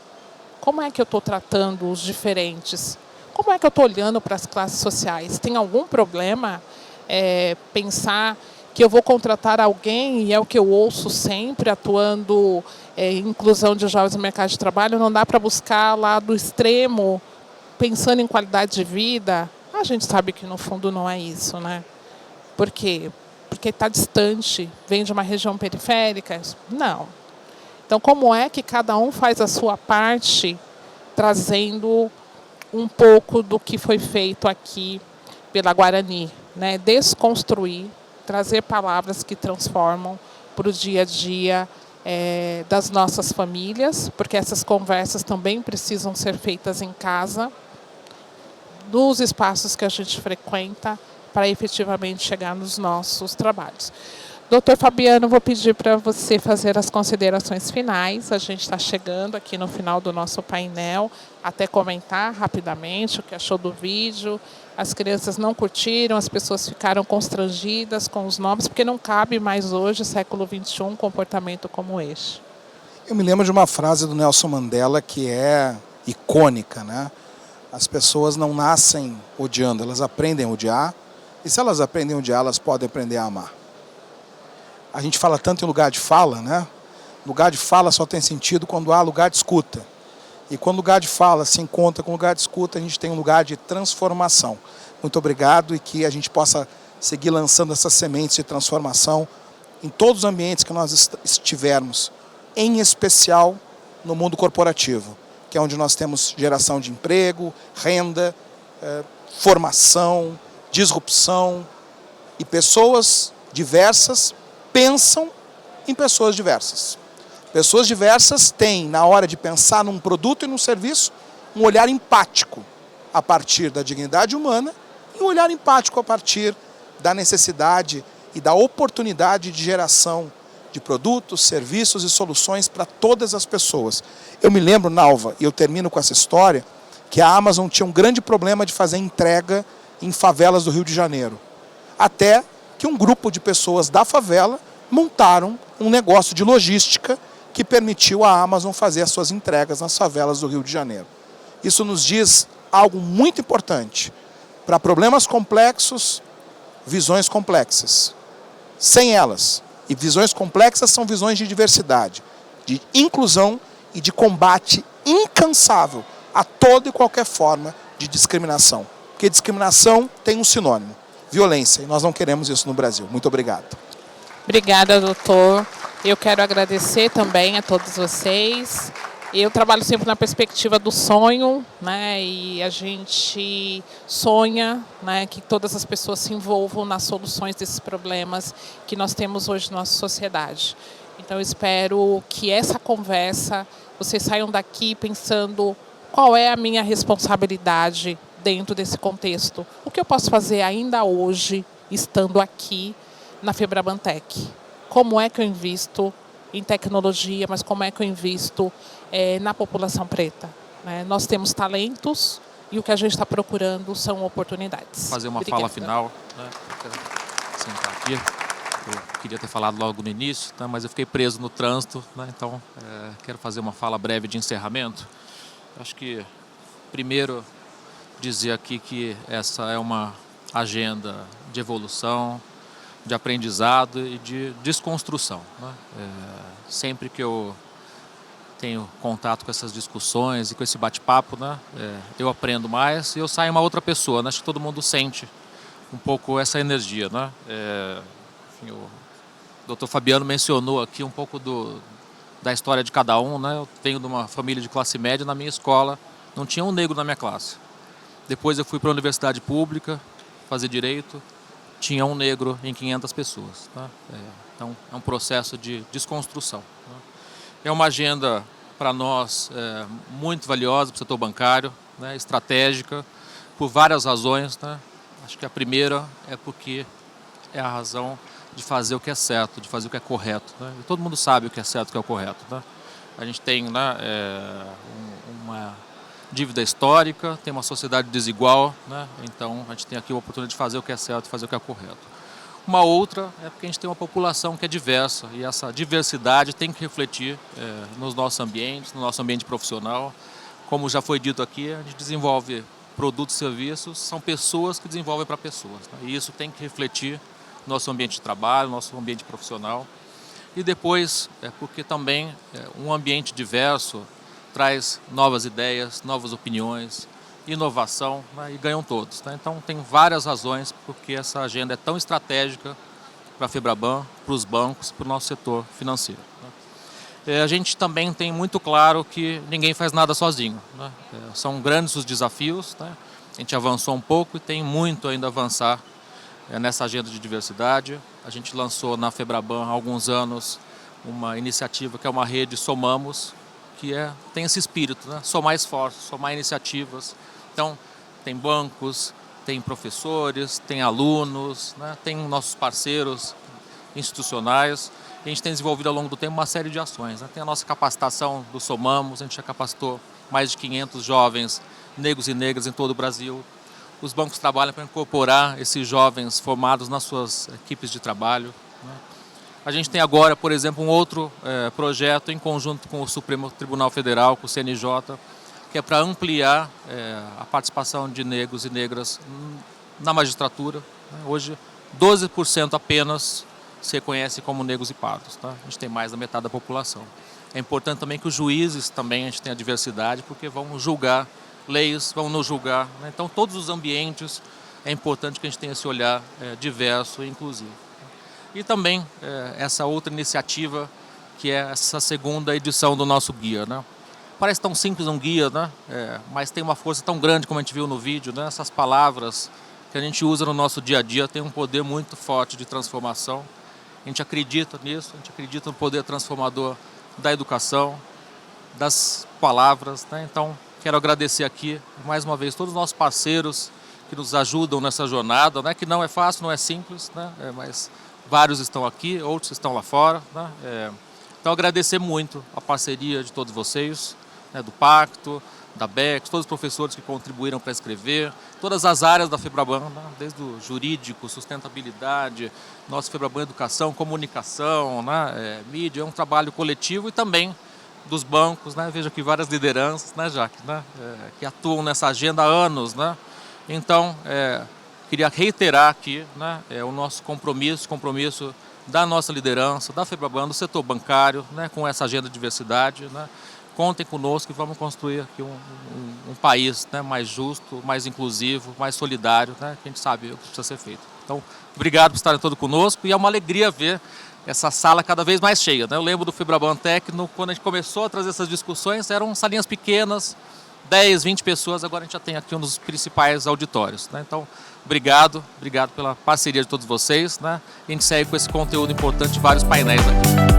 como é que eu estou tratando os diferentes? Como é que eu estou olhando para as classes sociais? Tem algum problema pensar que eu vou contratar alguém, e é o que eu ouço sempre, atuando em inclusão de jovens no mercado de trabalho, não dá para buscar lá do extremo, pensando em qualidade de vida. A gente sabe que no fundo não é isso, né? Por quê? Porque está distante, vem de uma região periférica? Não. Então, como é que cada um faz a sua parte, trazendo um pouco do que foi feito aqui pela Guarani, desconstruir, trazer palavras que transformam para o dia a dia das nossas famílias, porque essas conversas também precisam ser feitas em casa, nos espaços que a gente frequenta, para efetivamente chegar nos nossos trabalhos. Doutor Fabiano, vou pedir para você fazer as considerações finais. A gente está chegando aqui no final do nosso painel, até comentar rapidamente o que achou do vídeo. As crianças não curtiram, as pessoas ficaram constrangidas com os nomes, porque não cabe mais hoje, século XXI, um comportamento como este. Eu me lembro de uma frase do Nelson Mandela que é icônica, As pessoas não nascem odiando, elas aprendem a odiar, e se elas aprendem a odiar, elas podem aprender a amar. A gente fala tanto em lugar de fala, Lugar de fala só tem sentido quando há lugar de escuta. E quando o lugar de fala se encontra com o lugar de escuta, a gente tem um lugar de transformação. Muito obrigado e que a gente possa seguir lançando essas sementes de transformação em todos os ambientes que nós estivermos, em especial no mundo corporativo, que é onde nós temos geração de emprego, renda, formação, disrupção, e pessoas diversas pensam em pessoas diversas. Pessoas diversas têm, na hora de pensar num produto e num serviço, um olhar empático a partir da dignidade humana e um olhar empático a partir da necessidade e da oportunidade de geração de produtos, serviços e soluções para todas as pessoas. Eu me lembro, Nalva, e eu termino com essa história, que a Amazon tinha um grande problema de fazer entrega em favelas do Rio de Janeiro. Até que um grupo de pessoas da favela montaram um negócio de logística que permitiu a Amazon fazer as suas entregas nas favelas do Rio de Janeiro. Isso nos diz algo muito importante. Para problemas complexos, visões complexas. Sem elas, e visões complexas são visões de diversidade, de inclusão e de combate incansável a toda e qualquer forma de discriminação. Porque discriminação tem um sinônimo, violência, e nós não queremos isso no Brasil. Muito obrigado. Obrigada, doutor. Eu quero agradecer também a todos vocês. Eu trabalho sempre na perspectiva do sonho, né? E a gente sonha, né, que todas as pessoas se envolvam nas soluções desses problemas que nós temos hoje na nossa sociedade. Então, eu espero que essa conversa, vocês saiam daqui pensando qual é a minha responsabilidade dentro desse contexto. O que eu posso fazer ainda hoje, estando aqui na Febrabantec? Como é que eu invisto em tecnologia, mas como é que eu invisto na população preta? Nós temos talentos e o que a gente está procurando são oportunidades. Fazer uma Obrigada. fala final, né? Sentar aqui. Eu queria ter falado logo no início, né? Mas eu fiquei preso no trânsito, né? Então quero fazer uma fala breve de encerramento. Acho que, primeiro, dizer aqui que essa é uma agenda de evolução, de aprendizado e de desconstrução, né? Sempre que eu tenho contato com essas discussões e com esse bate-papo, né, eu aprendo mais e eu saio uma outra pessoa, né? Acho que todo mundo sente um pouco essa energia, né? Enfim, o Dr. Fabiano mencionou aqui um pouco da história de cada um, né? Eu venho de uma família de classe média. Na minha escola não tinha um negro na minha classe. Depois eu fui para a universidade pública fazer direito, tinha um negro em 500 pessoas, tá? Então é um processo de desconstrução, né? É uma agenda para nós muito valiosa para o setor bancário, né? Estratégica, por várias razões, né? Acho que a primeira é porque é a razão de fazer o que é certo, de fazer o que é correto, né? E todo mundo sabe o que é certo e o que é o correto, né? A gente tem, né, uma dívida histórica, tem uma sociedade desigual, né? Então a gente tem aqui a oportunidade de fazer o que é certo e fazer o que é correto. Uma outra é porque a gente tem uma população que é diversa e essa diversidade tem que refletir nos nossos ambientes, no nosso ambiente profissional. Como já foi dito aqui, a gente desenvolve produtos e serviços, são pessoas que desenvolvem para pessoas, né? E isso tem que refletir no nosso ambiente de trabalho, no nosso ambiente profissional. E depois, porque também um ambiente diverso traz novas ideias, novas opiniões, inovação, né? E ganham todos, né? Então tem várias razões porque essa agenda é tão estratégica para a Febraban, para os bancos, para o nosso setor financeiro, né? A gente também tem muito claro que ninguém faz nada sozinho, né? São grandes os desafios, né? A gente avançou um pouco e tem muito ainda a avançar nessa agenda de diversidade. A gente lançou na Febraban há alguns anos uma iniciativa que é uma rede Somamos, que tem esse espírito, né? Somar esforços, somar iniciativas. Então, tem bancos, tem professores, tem alunos, né? Tem nossos parceiros institucionais. A gente tem desenvolvido ao longo do tempo uma série de ações, né? Tem a nossa capacitação do Somamos, a gente já capacitou mais de 500 jovens negros e negras em todo o Brasil. Os bancos trabalham para incorporar esses jovens formados nas suas equipes de trabalho, né? A gente tem agora, por exemplo, um outro projeto em conjunto com o Supremo Tribunal Federal, com o CNJ, que é para ampliar a participação de negros e negras na magistratura, né? Hoje, 12% apenas se reconhece como negros e pardos, tá? A gente tem mais da metade da população. É importante também que os juízes também a gente tenha diversidade, porque vão julgar leis, vão nos julgar, né? Então, todos os ambientes é importante que a gente tenha esse olhar diverso e inclusivo. E também essa outra iniciativa, que é essa segunda edição do nosso guia, né? Parece tão simples um guia, né? Mas tem uma força tão grande, como a gente viu no vídeo, né? Essas palavras que a gente usa no nosso dia a dia têm um poder muito forte de transformação. A gente acredita nisso, a gente acredita no poder transformador da educação, das palavras, né? Então, quero agradecer aqui, mais uma vez, todos os nossos parceiros que nos ajudam nessa jornada, né? Que não é fácil, não é simples, né? Mas vários estão aqui, outros estão lá fora, né? Então, agradecer muito a parceria de todos vocês, né? Do Pacto, da BEX, todos os professores que contribuíram para escrever, todas as áreas da Febraban, né? Desde o jurídico, sustentabilidade, nosso Febraban Educação, comunicação, né? Mídia, é um trabalho coletivo e também dos bancos, né? Vejo aqui várias lideranças, né, Jaque, né? Que atuam nessa agenda há anos, né? Então, queria reiterar aqui, né, o nosso compromisso da nossa liderança, da Febraban, do setor bancário, né, com essa agenda de diversidade, né? Contem conosco e vamos construir aqui um país, né, mais justo, mais inclusivo, mais solidário, né, que a gente sabe o que precisa ser feito. Então, obrigado por estarem todos conosco e é uma alegria ver essa sala cada vez mais cheia, né? Eu lembro do Febraban Tecno, quando a gente começou a trazer essas discussões, eram salinhas pequenas, 10, 20 pessoas, agora a gente já tem aqui um dos principais auditórios, né? Então, obrigado pela parceria de todos vocês, né? A gente segue com esse conteúdo importante de vários painéis aqui.